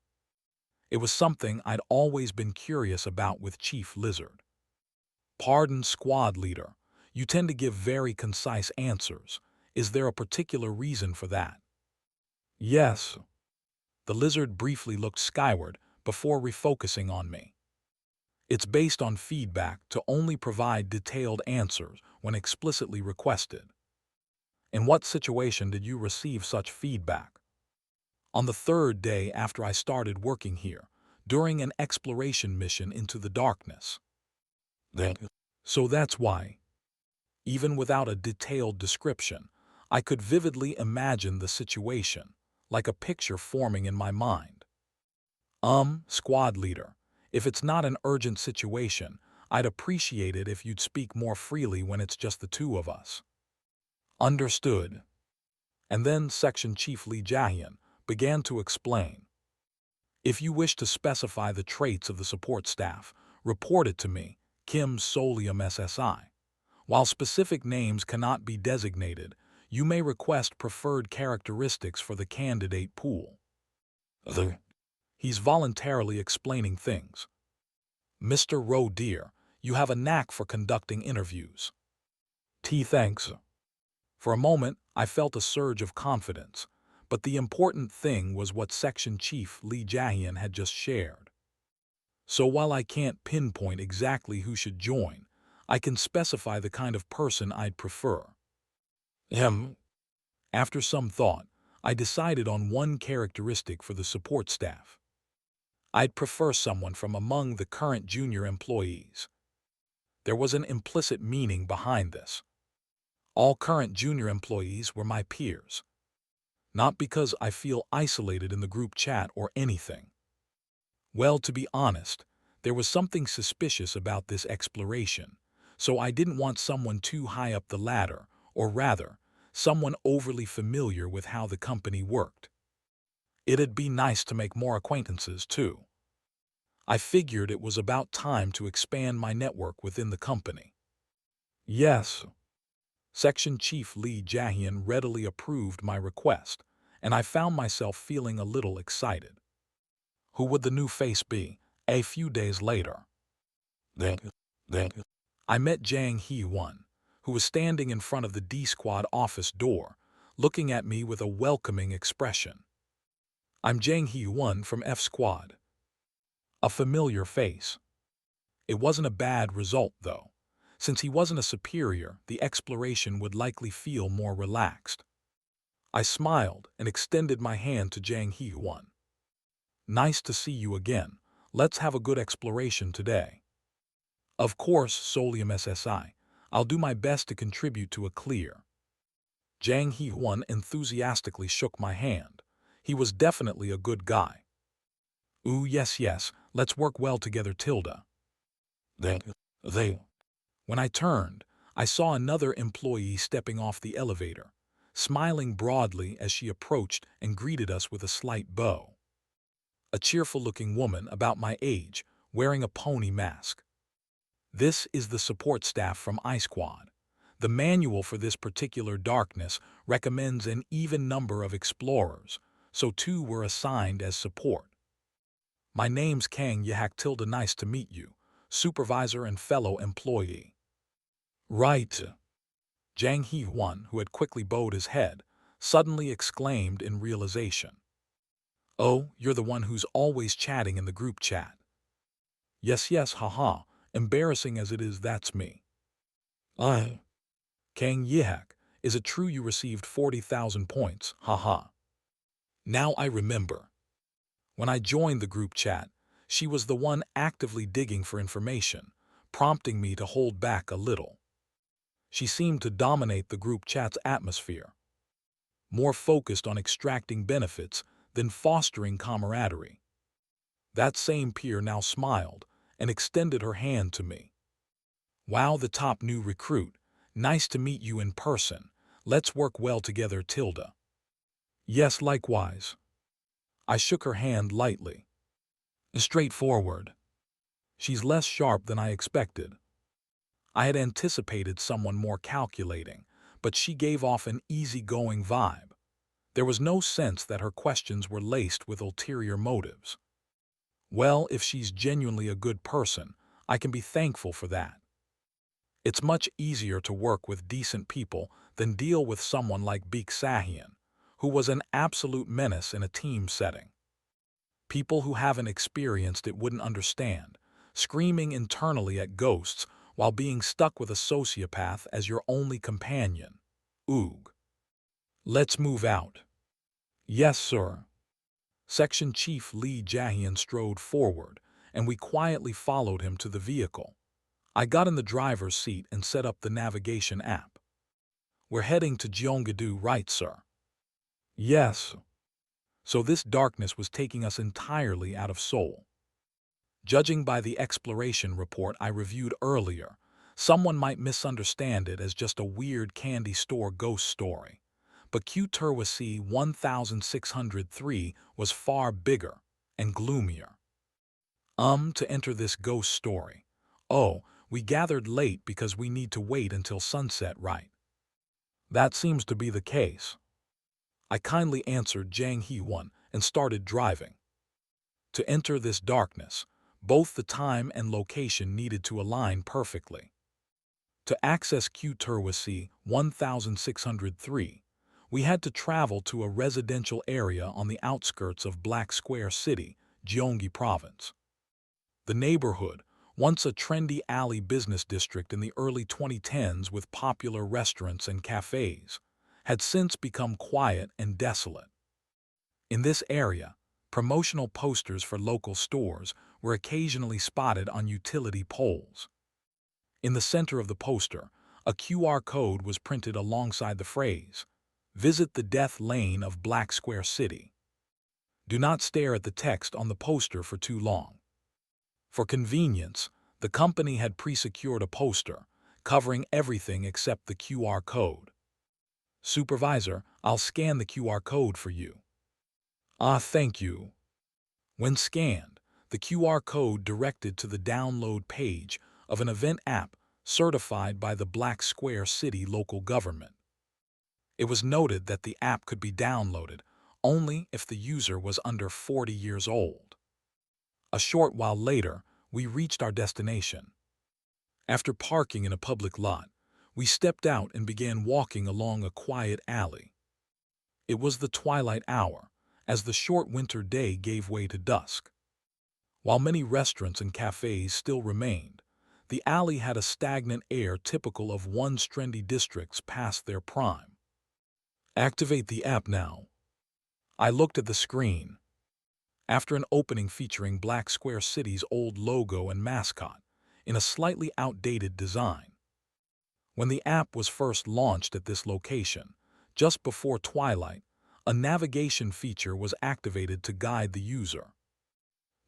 It was something I'd always been curious about with Chief Lizard. Pardon, squad leader. You tend to give very concise answers. Is there a particular reason for that? Yes. The lizard briefly looked skyward before refocusing on me. It's based on feedback to only provide detailed answers when explicitly requested. In what situation did you receive such feedback? On the 3rd day after I started working here, during an exploration mission into the darkness. Then, so that's why. Even without a detailed description, I could vividly imagine the situation, like a picture forming in my mind. Squad leader, if it's not an urgent situation, I'd appreciate it if you'd speak more freely when it's just the 2 of us. Understood. And then Section Chief Lee Jae-hyun began to explain. If you wish to specify the traits of the support staff, report it to me, Kim Solium SSI. While specific names cannot be designated, you may request preferred characteristics for the candidate pool. He's voluntarily explaining things. Mr. Roe dear, you have a knack for conducting interviews. Thanks. For a moment, I felt a surge of confidence, but the important thing was what Section Chief Lee Jae-hyun had just shared. So while I can't pinpoint exactly who should join, I can specify the kind of person I'd prefer. After some thought, I decided on one characteristic for the support staff. I'd prefer someone from among the current junior employees. There was an implicit meaning behind this. All current junior employees were my peers. Not because I feel isolated in the group chat or anything. Well, to be honest, there was something suspicious about this exploration, so I didn't want someone too high up the ladder, or rather, someone overly familiar with how the company worked. It'd be nice to make more acquaintances, too. I figured it was about time to expand my network within the company. Yes. Section Chief Lee Jae-hyun readily approved my request, and I found myself feeling a little excited. Who would the new face be? A few days later. Then, I met Jang Hee-won, who was standing in front of the D-Squad office door, looking at me with a welcoming expression. I'm Jang Hee-won from F-Squad. A familiar face. It wasn't a bad result, though. Since he wasn't a superior, the exploration would likely feel more relaxed. I smiled and extended my hand to Jang Hee-won. Nice to see you again. Let's have a good exploration today. Of course, Solium SSI. I'll do my best to contribute to a clear. Jang Hee-won enthusiastically shook my hand. He was definitely a good guy. Ooh, yes, let's work well together, Tilda. When I turned, I saw another employee stepping off the elevator, smiling broadly as she approached and greeted us with a slight bow. A cheerful-looking woman about my age, wearing a pony mask. This is the support staff from iSquad. The manual for this particular darkness recommends an even number of explorers, so 2 were assigned as support. My name's Kang Yahak Tilda, nice to meet you, supervisor and fellow employee. Right. Jang Hee-won, who had quickly bowed his head, suddenly exclaimed in realization. Oh, you're the one who's always chatting in the group chat. Yes, haha, embarrassing as it is, that's me. Kang Yihak, is it true you received 40,000 points, haha? Now I remember. When I joined the group chat, she was the one actively digging for information, prompting me to hold back a little. She seemed to dominate the group chat's atmosphere, more focused on extracting benefits than fostering camaraderie. That same peer now smiled and extended her hand to me. Wow, the top new recruit. Nice to meet you in person. Let's work well together, Tilda. Yes, likewise. I shook her hand lightly. Straightforward. She's less sharp than I expected. I had anticipated someone more calculating, but she gave off an easygoing vibe. There was no sense that her questions were laced with ulterior motives. Well, if she's genuinely a good person, I can be thankful for that. It's much easier to work with decent people than deal with someone like Beek Sahian, who was an absolute menace in a team setting. People who haven't experienced it wouldn't understand, screaming internally at ghosts while being stuck with a sociopath as your only companion. Oog. Let's move out. Yes, sir. Section Chief Lee Jahian strode forward, and we quietly followed him to the vehicle. I got in the driver's seat and set up the navigation app. We're heading to Gyeonggi-do, right, sir? Yes. So this darkness was taking us entirely out of Seoul. Judging by the exploration report I reviewed earlier, someone might misunderstand it as just a weird candy store ghost story. But Q-Turwasi 1603 was far bigger and gloomier. To enter this ghost story. Oh, we gathered late because we need to wait until sunset, right? That seems to be the case. I kindly answered Jang Hee-won and started driving. To enter this darkness, both the time and location needed to align perfectly. To access Q-Turwasi 1603, we had to travel to a residential area on the outskirts of Black Square City, Gyeonggi Province. The neighborhood, once a trendy alley business district in the early 2010s with popular restaurants and cafes, had since become quiet and desolate. In this area, promotional posters for local stores were occasionally spotted on utility poles. In the center of the poster, a QR code was printed alongside the phrase, "Visit the Death Lane of Black Square City." Do not stare at the text on the poster for too long. For convenience, the company had pre-secured a poster covering everything except the QR code. Supervisor, I'll scan the QR code for you. Thank you. When scanned, the QR code directed to the download page of an event app certified by the Black Square City local government. It was noted that the app could be downloaded only if the user was under 40 years old. A short while later, we reached our destination. After parking in a public lot, we stepped out and began walking along a quiet alley. It was the twilight hour, as the short winter day gave way to dusk. While many restaurants and cafes still remained, the alley had a stagnant air typical of once trendy districts past their prime. Activate the app now. I looked at the screen. After an opening featuring Black Square City's old logo and mascot, in a slightly outdated design. When the app was first launched at this location, just before twilight, a navigation feature was activated to guide the user.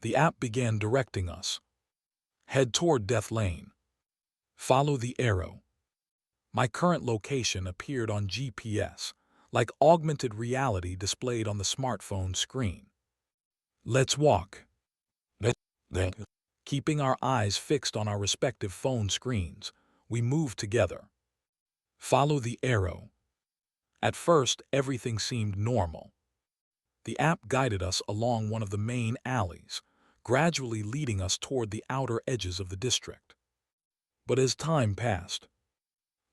The app began directing us. Head toward Death Lane. Follow the arrow. My current location appeared on GPS, like augmented reality displayed on the smartphone screen. Let's walk. Keeping our eyes fixed on our respective phone screens, we moved together. Follow the arrow. At first, everything seemed normal. The app guided us along one of the main alleys, gradually leading us toward the outer edges of the district. But as time passed,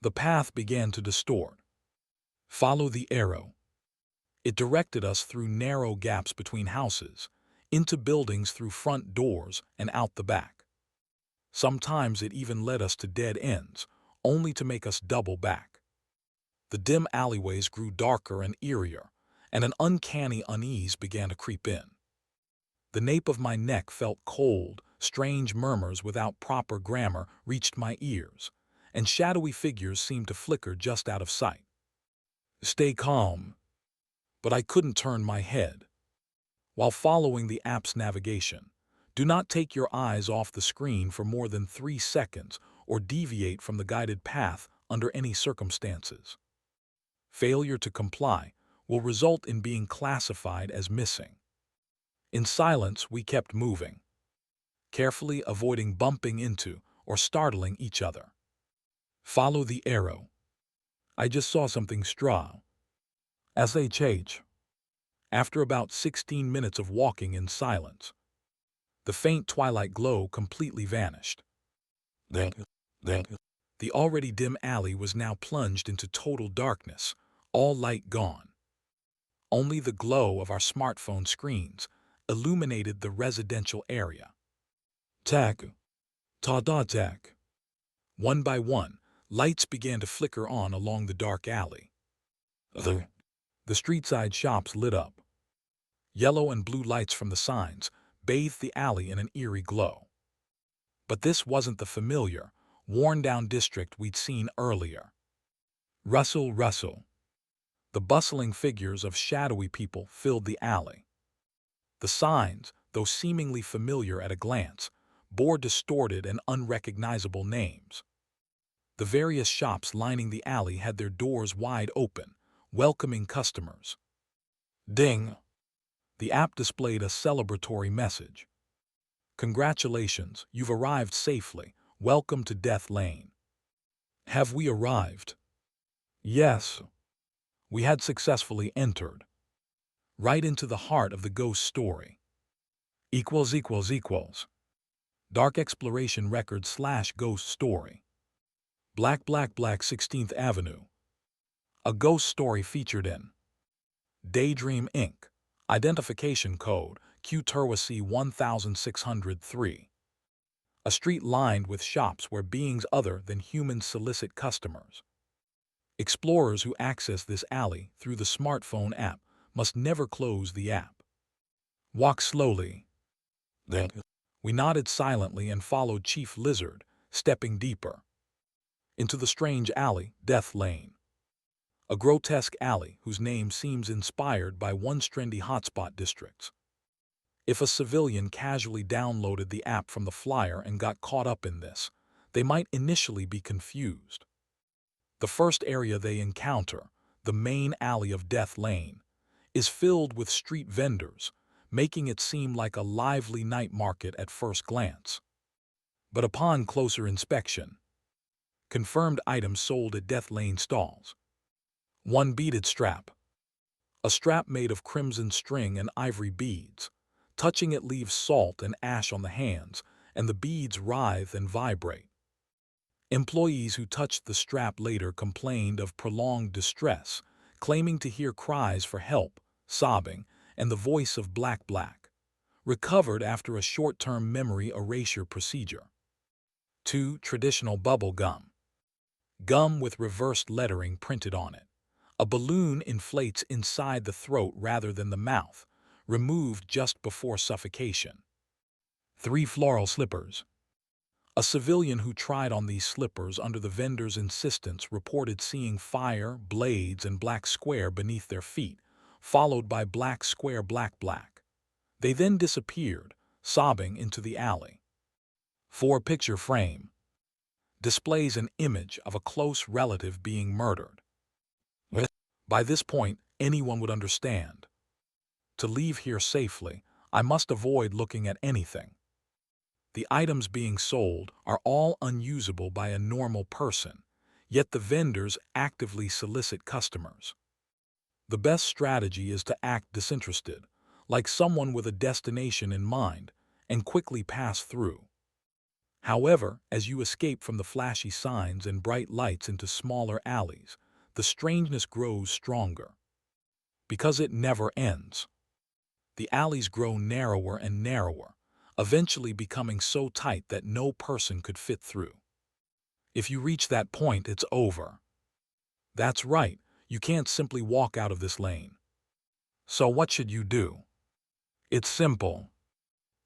the path began to distort. Follow the arrow. It directed us through narrow gaps between houses, into buildings through front doors and out the back. Sometimes it even led us to dead ends, only to make us double back. The dim alleyways grew darker and eerier, and an uncanny unease began to creep in. The nape of my neck felt cold, strange murmurs without proper grammar reached my ears, and shadowy figures seemed to flicker just out of sight. Stay calm. But I couldn't turn my head. While following the app's navigation, do not take your eyes off the screen for more than 3 seconds or deviate from the guided path under any circumstances. Failure to comply will result in being classified as missing. In silence, we kept moving, carefully avoiding bumping into or startling each other. Follow the arrow. I just saw something straw. SHH. After about 16 minutes of walking in silence, the faint twilight glow completely vanished. The already dim alley was now plunged into total darkness, all light gone. Only the glow of our smartphone screens illuminated the residential area. Tack. Ta-da-tack. One by one, lights began to flicker on along the dark alley. The street-side shops lit up. Yellow and blue lights from the signs bathed the alley in an eerie glow. But this wasn't the familiar, worn-down district we'd seen earlier. Rustle, rustle. The bustling figures of shadowy people filled the alley. The signs, though seemingly familiar at a glance, bore distorted and unrecognizable names. The various shops lining the alley had their doors wide open, welcoming customers. Ding! The app displayed a celebratory message. Congratulations, you've arrived safely. Welcome to Death Lane. Have we arrived? Yes. We had successfully entered. Right into the heart of the ghost story. == Dark Exploration Record / Ghost Story. Black 16th Avenue. A ghost story featured in Daydream Inc. Identification code Q-Turwasi 1603. A street lined with shops where beings other than humans solicit customers. Explorers who access this alley through the smartphone app must never close the app. Walk slowly. We nodded silently and followed Chief Lizard, stepping deeper into the strange alley, Death Lane. A grotesque alley whose name seems inspired by one-trendy hotspot districts. If a civilian casually downloaded the app from the flyer and got caught up in this, they might initially be confused. The first area they encounter, the main alley of Death Lane, is filled with street vendors, making it seem like a lively night market at first glance. But upon closer inspection, confirmed items sold at Death Lane stalls. One beaded strap. A strap made of crimson string and ivory beads. Touching it leaves salt and ash on the hands, and the beads writhe and vibrate. Employees who touched the strap later complained of prolonged distress, claiming to hear cries for help, sobbing, and the voice of Black, recovered after a short-term memory erasure procedure. 2. Traditional bubble gum. Gum with reversed lettering printed on it. A balloon inflates inside the throat rather than the mouth, removed just before suffocation. 3. Floral slippers. A civilian who tried on these slippers under the vendor's insistence reported seeing fire, blades, and black square beneath their feet, followed by black square black. They then disappeared, sobbing into the alley. 4. Picture frame. Displays an image of a close relative being murdered. By this point, anyone would understand. To leave here safely, I must avoid looking at anything. The items being sold are all unusable by a normal person, yet the vendors actively solicit customers. The best strategy is to act disinterested, like someone with a destination in mind, and quickly pass through. However, as you escape from the flashy signs and bright lights into smaller alleys, the strangeness grows stronger. Because it never ends. The alleys grow narrower and narrower, eventually becoming so tight that no person could fit through. If you reach that point, it's over. That's right, you can't simply walk out of this lane. So what should you do? It's simple.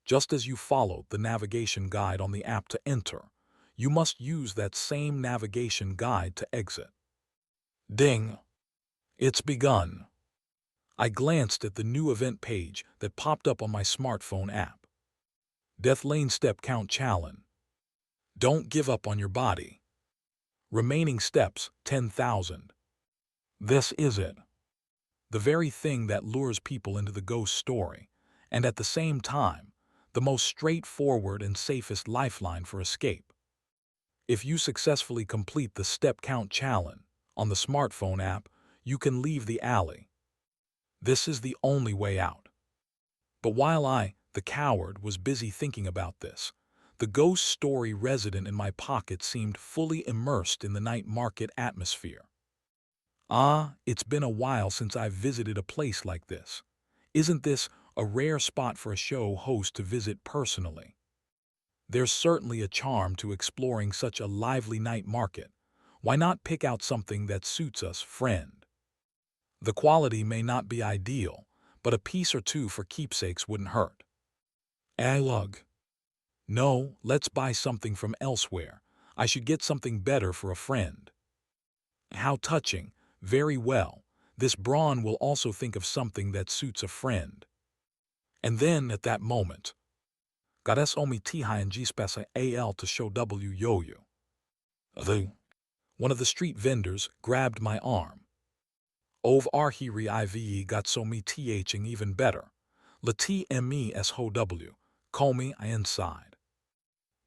Just as you followed the navigation guide on the app to enter, you must use that same navigation guide to exit. Ding! It's begun. I glanced at the new event page that popped up on my smartphone app. Death Lane Step Count Challenge. Don't give up on your body. Remaining steps, 10,000. This is it. The very thing that lures people into the ghost story, and at the same time, the most straightforward and safest lifeline for escape. If you successfully complete the Step Count Challenge on the smartphone app, you can leave the alley. This is the only way out. But while I, the coward, was busy thinking about this, the ghost story resident in my pocket seemed fully immersed in the night market atmosphere. It's been a while since I've visited a place like this. Isn't this a rare spot for a show host to visit personally? There's certainly a charm to exploring such a lively night market. Why not pick out something that suits us, friend? The quality may not be ideal, but a piece or two for keepsakes wouldn't hurt. Lug. No, let's buy something from elsewhere. I should get something better for a friend. How touching. Very well. This brawn will also think of something that suits a friend. And then, at that moment, Goddess Omi Tihayan Gspesa Al to show W Yoyu. One of the street vendors grabbed my arm. Ov Arhiri Ive got so me thing even better. Lati me s ho w. Call me I inside.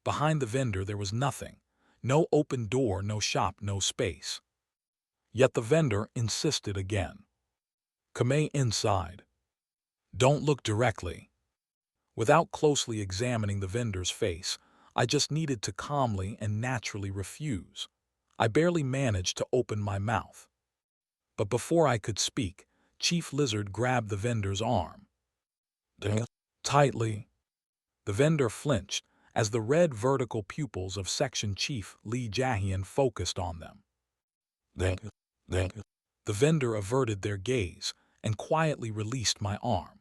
Behind the vendor there was nothing. No open door, no shop, no space. Yet the vendor insisted again. Come inside. Don't look directly. Without closely examining the vendor's face, I just needed to calmly and naturally refuse. I barely managed to open my mouth. But before I could speak, Chief Lizard grabbed the vendor's arm. Tightly. The vendor flinched as the red vertical pupils of Section Chief Lee Jahian focused on them. The vendor averted their gaze and quietly released my arm.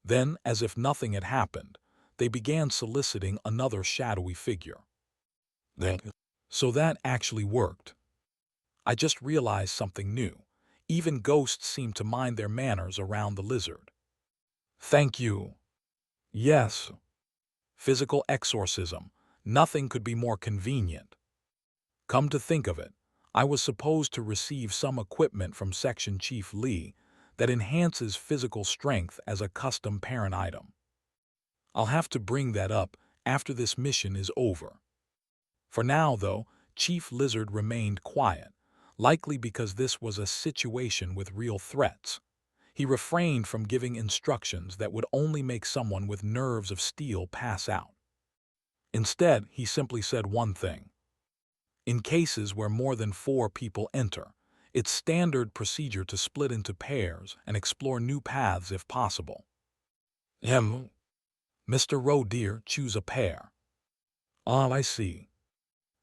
Then, as if nothing had happened, they began soliciting another shadowy figure. So that actually worked. I just realized something new. Even ghosts seem to mind their manners around the lizard. Thank you. Yes. Physical exorcism. Nothing could be more convenient. Come to think of it, I was supposed to receive some equipment from Section Chief Lee that enhances physical strength as a custom parent item. I'll have to bring that up after this mission is over. For now, though, Chief Lizard remained quiet, likely because this was a situation with real threats. He refrained from giving instructions that would only make someone with nerves of steel pass out. Instead, he simply said one thing. In cases where more than 4 people enter, it's standard procedure to split into pairs and explore new paths if possible. Mr. Roe dear, choose a pair. I see.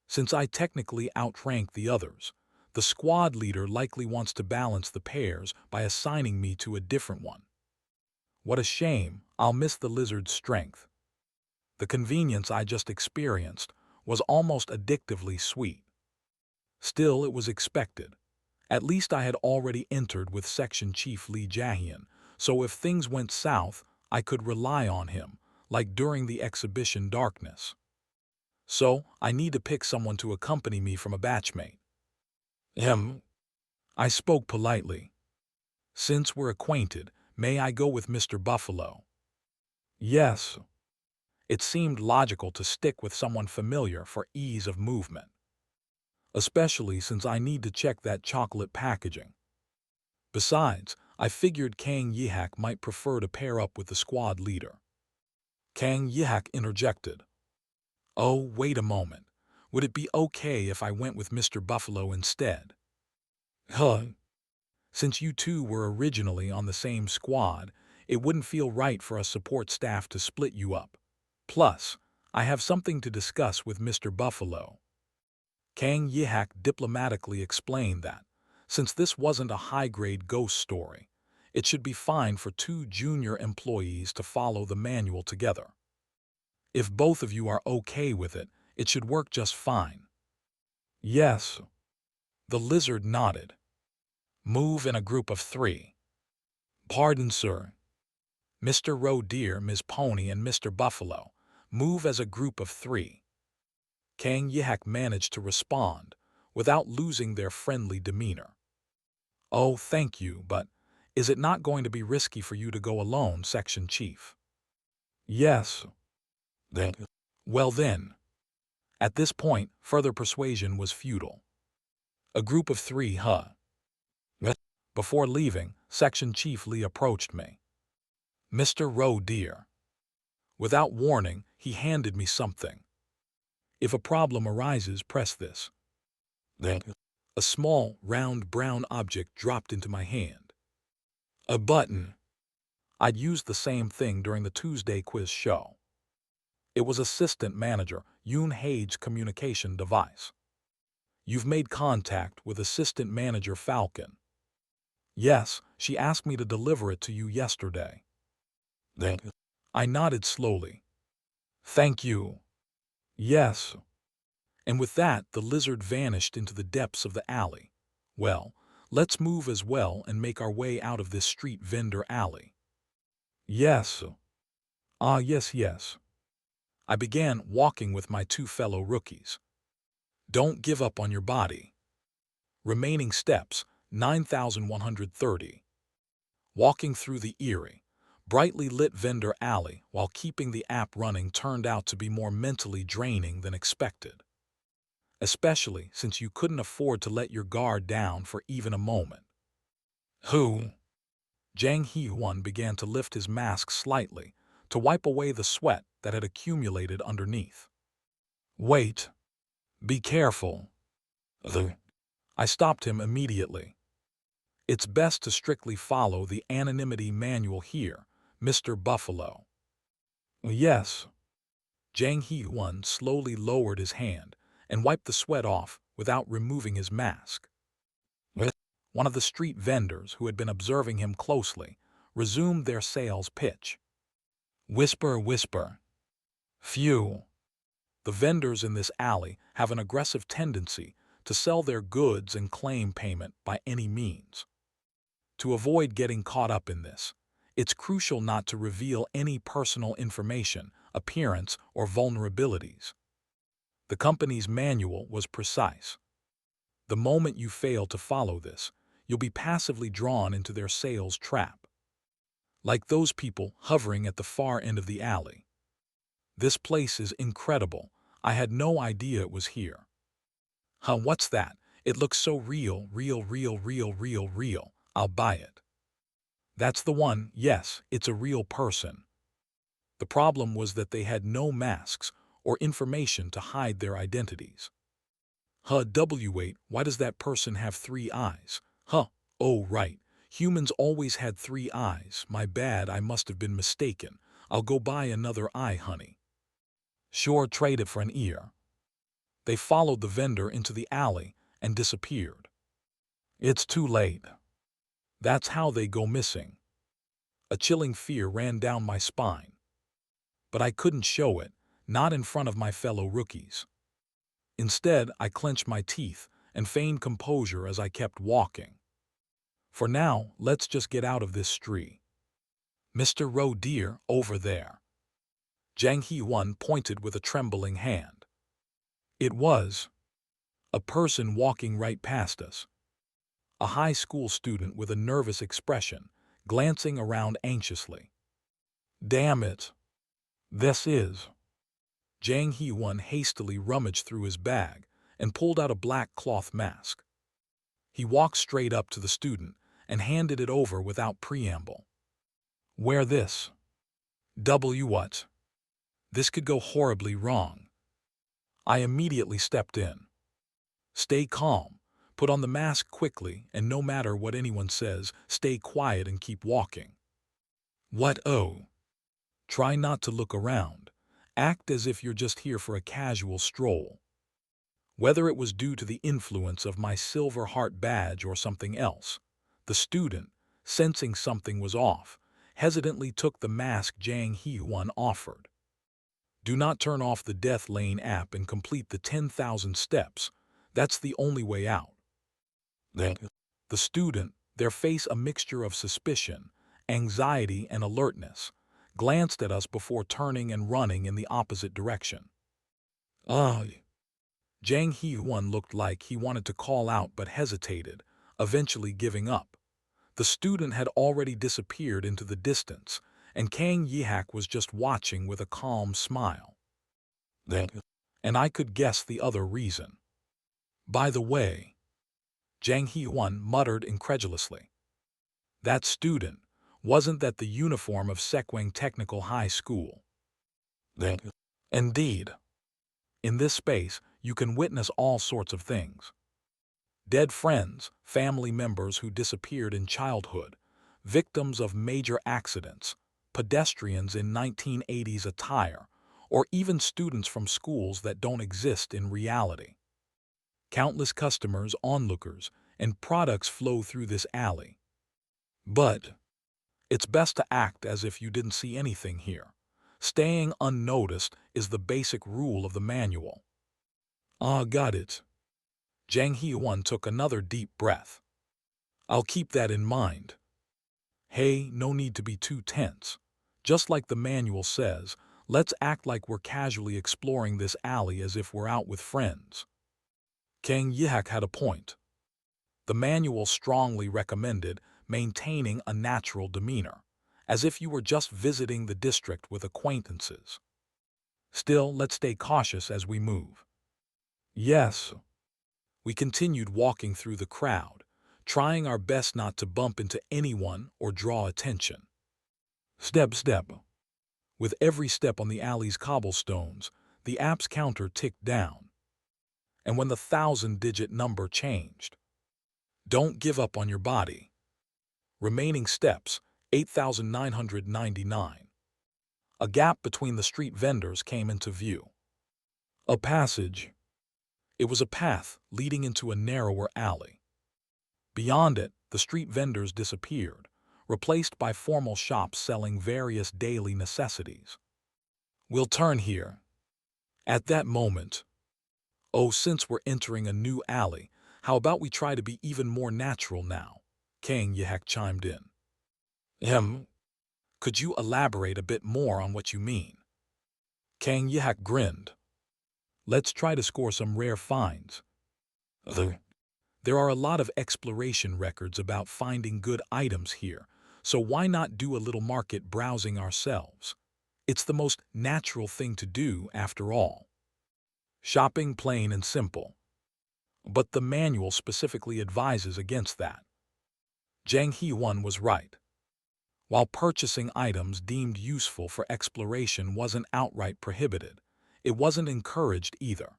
Since I technically outrank the others, the squad leader likely wants to balance the pairs by assigning me to a different one. What a shame, I'll miss the lizard's strength. The convenience I just experienced was almost addictively sweet. Still, it was expected. At least I had already entered with Section Chief Lee Jahian, so if things went south, I could rely on him, like during the exhibition Darkness. So, I need to pick someone to accompany me from a batchmate. I spoke politely. Since we're acquainted, may I go with Mr. Buffalo? Yes. It seemed logical to stick with someone familiar for ease of movement, especially since I need to check that chocolate packaging. Besides, I figured Kang Yihak might prefer to pair up with the squad leader. Kang Yihak interjected. Oh, wait a moment. Would it be okay if I went with Mr. Buffalo instead? Huh? Since you two were originally on the same squad, it wouldn't feel right for a support staff to split you up. Plus, I have something to discuss with Mr. Buffalo. Kang Yihak diplomatically explained that, since this wasn't a high-grade ghost story, it should be fine for two junior employees to follow the manual together. If both of you are okay with it, it should work just fine. Yes. The lizard nodded. Move in a group of 3. Pardon, sir. Mr. Roe Deer, Ms. Pony, and Mr. Buffalo, move as a group of 3. Kang Yihak managed to respond, without losing their friendly demeanor. Oh, thank you, but is it not going to be risky for you to go alone, Section Chief? Yes. Then. Well then. At this point, further persuasion was futile. A group of 3, huh? Before leaving, Section Chief Lee approached me. Mr. Roe Deer. Without warning, he handed me something. If a problem arises, press this. Then. A small, round brown object dropped into my hand. A button. I'd used the same thing during the Tuesday quiz show. It was Assistant Manager Yoon Hage's communication device. You've made contact with Assistant Manager Falcon. Yes, she asked me to deliver it to you yesterday. Then. I nodded slowly. Thank you. Yes. And with that, the lizard vanished into the depths of the alley. Well, let's move as well and make our way out of this street vendor alley. Yes. Yes. I began walking with my 2 fellow rookies. Don't give up on your body. Remaining steps, 9,130. Walking through the eerie, brightly lit vendor alley while keeping the app running turned out to be more mentally draining than expected. Especially since you couldn't afford to let your guard down for even a moment. Who? Jang Hee-won began to lift his mask slightly to wipe away the sweat that had accumulated underneath. Wait. Be careful. I stopped him immediately. It's best to strictly follow the anonymity manual here, Mr. Buffalo. Yes. Jang Hee-won slowly lowered his hand and wiped the sweat off without removing his mask. One of the street vendors who had been observing him closely resumed their sales pitch. Whisper, whisper. Phew. The vendors in this alley have an aggressive tendency to sell their goods and claim payment by any means. To avoid getting caught up in this, it's crucial not to reveal any personal information, appearance, or vulnerabilities. The company's manual was precise. The moment you fail to follow this, you'll be passively drawn into their sales trap. Like those people hovering at the far end of the alley. This place is incredible. I had no idea it was here. Huh, what's that? It looks so real. I'll buy it. That's the one. Yes, it's a real person. The problem was that they had no masks or information to hide their identities. Wait, why does that person have 3 eyes? Oh right, humans always had 3 eyes. My bad, I must have been mistaken. I'll go buy another eye, honey. Sure, trade it for an ear. They followed the vendor into the alley and disappeared. It's too late. That's how they go missing. A chilling fear ran down my spine. But I couldn't show it, not in front of my fellow rookies. Instead, I clenched my teeth and feigned composure as I kept walking. For now, let's just get out of this street. Mr. Roe Deer, over there. Jang Hee-won pointed with a trembling hand. It was a person walking right past us. A high school student with a nervous expression, glancing around anxiously. Damn it. This is Jang Hee-won hastily rummaged through his bag and pulled out a black cloth mask. He walked straight up to the student and handed it over without preamble. "Wear this." What? This could go horribly wrong. I immediately stepped in. "Stay calm. Put on the mask quickly, and no matter what anyone says, stay quiet and keep walking." "What? Oh." "Try not to look around. Act as if you're just here for a casual stroll." Whether it was due to the influence of my silver heart badge or something else, the student, sensing something was off, hesitantly took the mask Jang Hee-won offered. "Do not turn off the Death Lane app and complete the 10,000 steps. That's the only way out." The student, their face a mixture of suspicion, anxiety, and alertness, glanced at us before turning and running in the opposite direction. "Ah." Jang Hee-won looked like he wanted to call out but hesitated, eventually giving up. The student had already disappeared into the distance, and Kang Yihak was just watching with a calm smile. And I could guess the other reason. "By the way," Jang Hee-won muttered incredulously, "that student, wasn't that the uniform of Sekwang Technical High School?" Indeed. In this space, you can witness all sorts of things. Dead friends, family members who disappeared in childhood, victims of major accidents, pedestrians in 1980s attire, or even students from schools that don't exist in reality. Countless customers, onlookers, and products flow through this alley. But it's best to act as if you didn't see anything here. Staying unnoticed is the basic rule of the manual. "Ah, got it." Jang Hee-won took another deep breath. "I'll keep that in mind." "Hey, no need to be too tense. Just like the manual says, let's act like we're casually exploring this alley as if we're out with friends." Kang Yihak had a point. The manual strongly recommended maintaining a natural demeanor, as if you were just visiting the district with acquaintances. "Still, let's stay cautious as we move." "Yes." We continued walking through the crowd, trying our best not to bump into anyone or draw attention. Step. With every step on the alley's cobblestones, the app's counter ticked down. And when the 1,000-digit number changed, "Don't give up on your body." Remaining steps, 8,999. A gap between the street vendors came into view. A passage. It was a path leading into a narrower alley. Beyond it, the street vendors disappeared, replaced by formal shops selling various daily necessities. "We'll turn here." At that moment, "Oh, since we're entering a new alley, how about we try to be even more natural now?" Kang Yihak chimed in. Could you elaborate a bit more on what you mean?" Kang Yihak grinned. "Let's try to score some rare finds. There are a lot of exploration records about finding good items here, so why not do a little market browsing ourselves? It's the most natural thing to do, after all. Shopping plain and simple. But the manual specifically advises against that." Jang Hee-won was right. While purchasing items deemed useful for exploration wasn't outright prohibited, it wasn't encouraged either.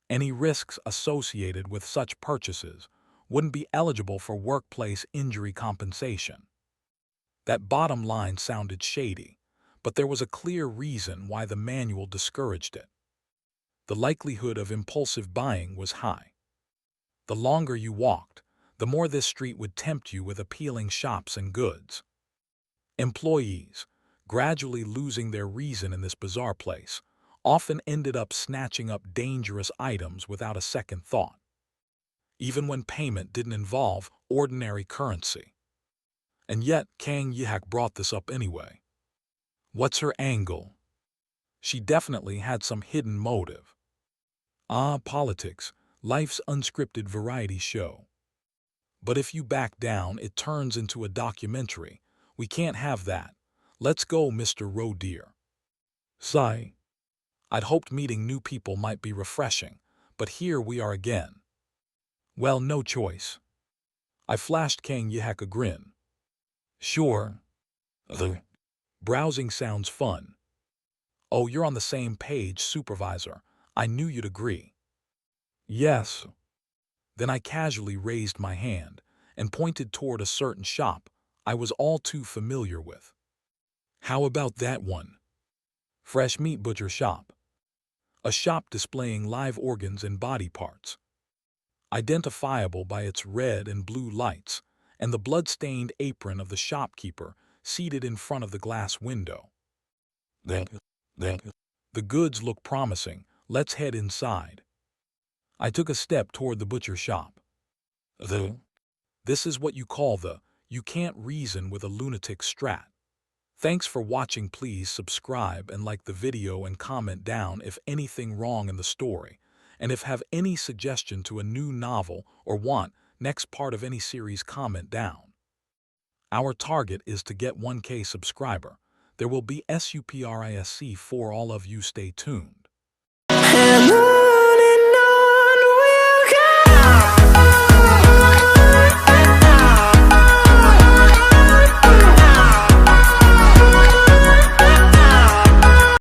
Any risks associated with such purchases wouldn't be eligible for workplace injury compensation. That bottom line sounded shady, but there was a clear reason why the manual discouraged it. The likelihood of impulsive buying was high. The longer you walked, the more this street would tempt you with appealing shops and goods. Employees, gradually losing their reason in this bizarre place, often ended up snatching up dangerous items without a second thought, even when payment didn't involve ordinary currency. And yet Kang Yihak brought this up anyway. What's her angle? She definitely had some hidden motive. Ah, politics, life's unscripted variety show. But if you back down, it turns into a documentary. We can't have that. Let's go, Mr. Roe Deer. Sigh. I'd hoped meeting new people might be refreshing, but here we are again. Well, no choice. I flashed Kang Yihak a grin. Sure. The browsing sounds fun. Oh, you're on the same page, supervisor. I knew you'd agree. Yes. Then I casually raised my hand and pointed toward a certain shop I was all too familiar with. How about that one? Fresh meat butcher shop. A shop displaying live organs and body parts, identifiable by its red and blue lights and the blood-stained apron of the shopkeeper seated in front of the glass window. The goods look promising. Let's head inside. I took a step toward the butcher shop. This is what you call the you can't reason with a lunatic strat. Thanks for watching. Please subscribe and like the video and comment down if anything wrong in the story, and if have any suggestion to a new novel or want next part of any series, comment down. Our target is to get 1K subscriber. There will be SUPRISC for all of you. Stay tuned.